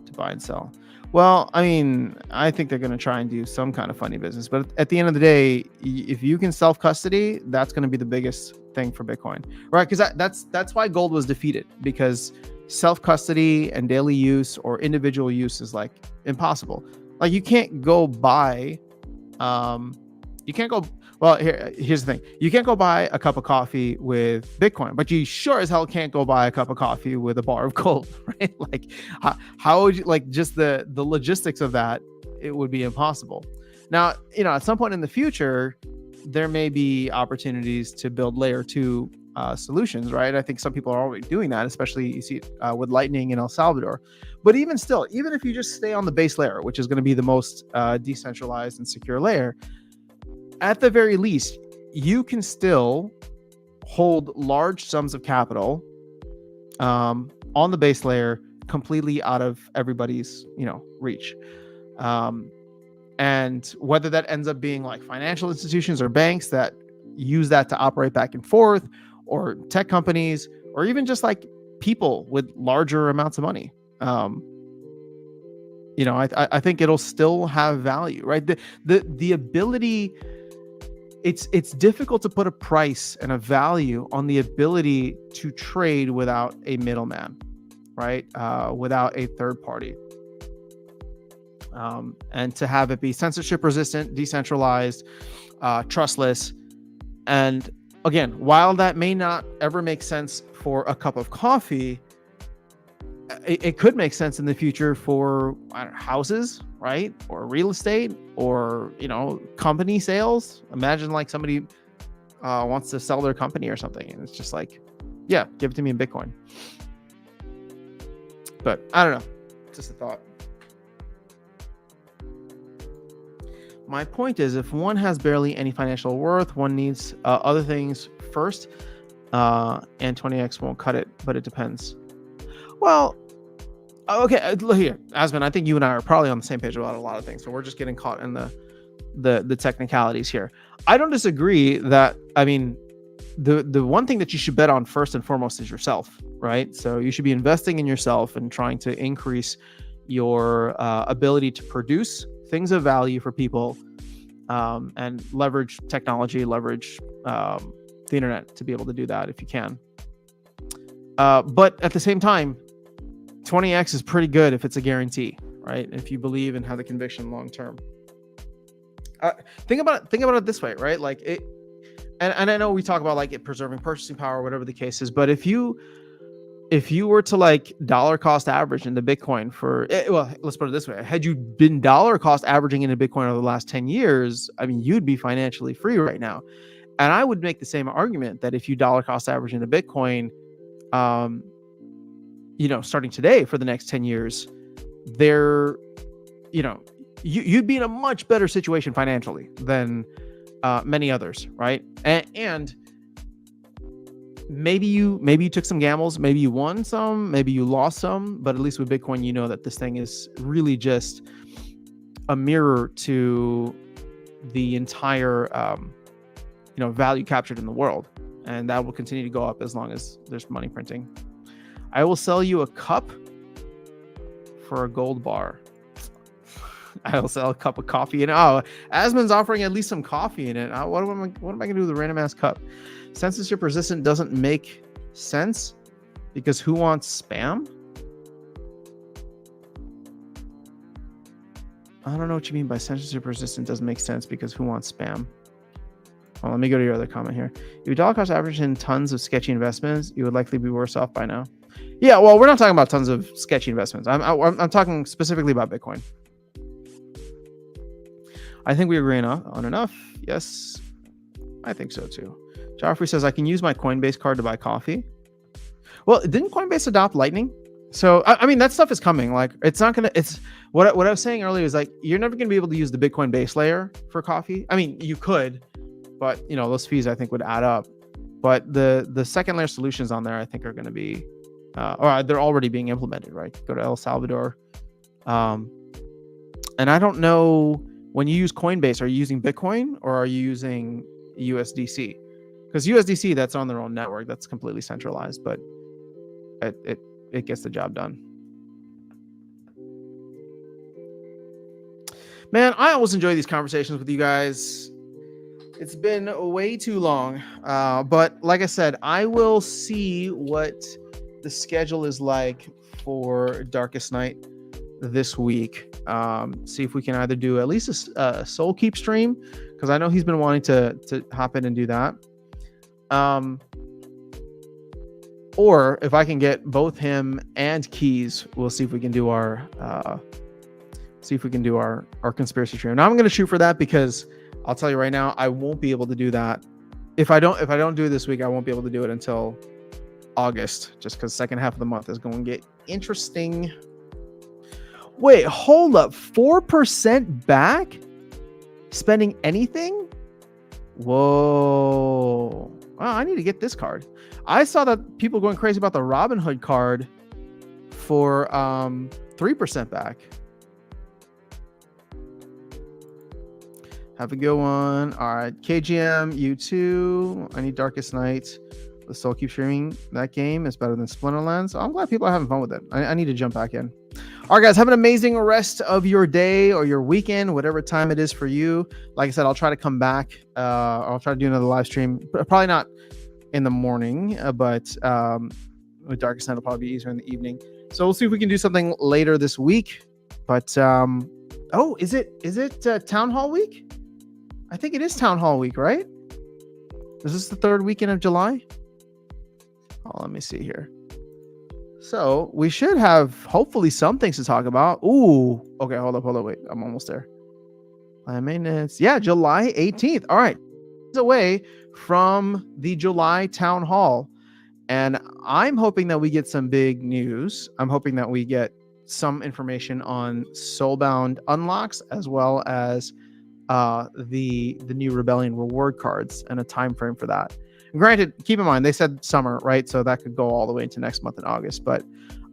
to buy and sell. Well, I mean, I think they're going to try and do some kind of funny business, but at the end of the day, if you can self-custody, that's going to be the biggest thing for Bitcoin, right? Because that's why gold was defeated, because self-custody and daily use or individual use is like impossible. Like you can't go buy, here's the thing. You can't go buy a cup of coffee with Bitcoin, but you sure as hell can't go buy a cup of coffee with a bar of gold, right? Like how would you, like, just the logistics of that, it would be impossible. Now, at some point in the future, there may be opportunities to build layer 2 solutions, right? I think some people are already doing that, especially you see it with Lightning in El Salvador. But even still, even if you just stay on the base layer, which is going to be the most decentralized and secure layer, at the very least, you can still hold large sums of capital on the base layer, completely out of everybody's, reach. And whether that ends up being like financial institutions or banks that use that to operate back and forth, or tech companies, or even just like people with larger amounts of money, I think it'll still have value, right? The ability. It's difficult to put a price and a value on the ability to trade without a middleman, right? Without a third party. And to have it be censorship resistant, decentralized, trustless. And again, while that may not ever make sense for a cup of coffee, it could make sense in the future for houses, right? Or real estate, or, company sales. Imagine like somebody wants to sell their company or something, and it's just like, yeah, give it to me in Bitcoin. But I don't know. Just a thought. My point is, if one has barely any financial worth, one needs other things first, and 20x won't cut it, but it depends. Well, okay, look here, Asman, I think you and I are probably on the same page about a lot of things, so we're just getting caught in the technicalities here. I don't disagree that, I mean, the one thing that you should bet on first and foremost is yourself, right? So you should be investing in yourself and trying to increase your ability to produce things of value for people, and leverage technology, leverage the internet to be able to do that if you can. But at the same time, 20x is pretty good if it's a guarantee, right? If you believe and have the conviction long term. Think about it this way, right? Like it, and I know we talk about like it preserving purchasing power, whatever the case is, but if you were to like dollar cost average into Bitcoin well, let's put it this way. Had you been dollar cost averaging into Bitcoin over the last 10 years, I mean, you'd be financially free right now. And I would make the same argument that if you dollar cost average into Bitcoin, starting today for the next 10 years, you'd be in a much better situation financially than many others, right? And maybe you took some gambles, maybe you won some, maybe you lost some, but at least with Bitcoin, you know that this thing is really just a mirror to the entire value captured in the world, and that will continue to go up as long as there's money printing. I will sell you a cup for a gold bar. I will sell a cup of coffee, and Asman's offering at least some coffee in it. What am I gonna do with a random ass cup? Censorship resistant doesn't make sense because who wants spam? I don't know what you mean by censorship resistant doesn't make sense because who wants spam? Well, let me go to your other comment here. If you dollar cost average in tons of sketchy investments, you would likely be worse off by now. Yeah, well, we're not talking about tons of sketchy investments. I'm talking specifically about Bitcoin. I think we agree on enough. Yes, I think so too. Joffrey says, I can use my Coinbase card to buy coffee. Well, didn't Coinbase adopt Lightning? So, I mean, that stuff is coming. Like, it's not going to, it's what I was saying earlier is like, you're never going to be able to use the Bitcoin base layer for coffee. I mean, you could, but those fees I think would add up. But the second layer solutions on there, I think are going to be, or they're already being implemented, right? Go to El Salvador. And I don't know, when you use Coinbase, are you using Bitcoin or are you using USDC? Because USDC, that's on their own network. That's completely centralized, but it gets the job done. Man, I always enjoy these conversations with you guys. It's been way too long. But like I said, I will see what the schedule is like for Darkest Night this week. See if we can either do at least a Soul Keep stream, because I know he's been wanting to hop in and do that. Or if I can get both him and Keys, we'll see if we can do our conspiracy stream. Now I'm going to shoot for that, because I'll tell you right now, I won't be able to do that. If I don't do it this week, I won't be able to do it until August, just because second half of the month is going to get interesting. Wait, hold up. 4% back? Spending anything? Whoa. Wow, I need to get this card. I saw that people going crazy about the Robinhood card for 3% back. Have a good one. All right, KGM, you too. I need Darkest Night. The Soul keeps streaming. That game is better than Splinterlands. I'm glad people are having fun with it. I need to jump back in. All right, guys, have an amazing rest of your day or your weekend, whatever time it is for you. Like I said, I'll try to come back. I'll try to do another live stream. Probably not in the morning, but with Darkest Night, it'll probably be easier in the evening. So we'll see if we can do something later this week. But is it Town Hall week? I think it is Town Hall week, right? Is this the third weekend of July? Oh, let me see here. So we should have hopefully some things to talk about. Ooh, okay, hold up, wait, I'm almost there. Plan maintenance, yeah, July 18th. All right, away from the July town hall, and I'm hoping that we get some big news. I'm hoping that we get some information on Soulbound unlocks, as well as the new Rebellion reward cards and a time frame for that. Granted, keep in mind they said summer, right? So that could go all the way into next month in August. But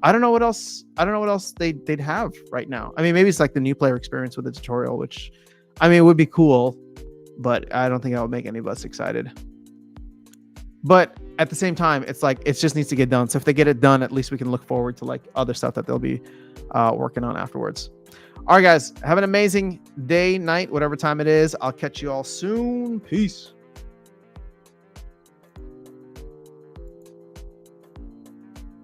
I don't know what else. I don't know what else they'd have right now. I mean, maybe it's like the new player experience with the tutorial, which, I mean, it would be cool, but I don't think that would make any of us excited. But at the same time, it's like it just needs to get done. So if they get it done, at least we can look forward to like other stuff that they'll be working on afterwards. All right, guys, have an amazing day, night, whatever time it is. I'll catch you all soon. Peace.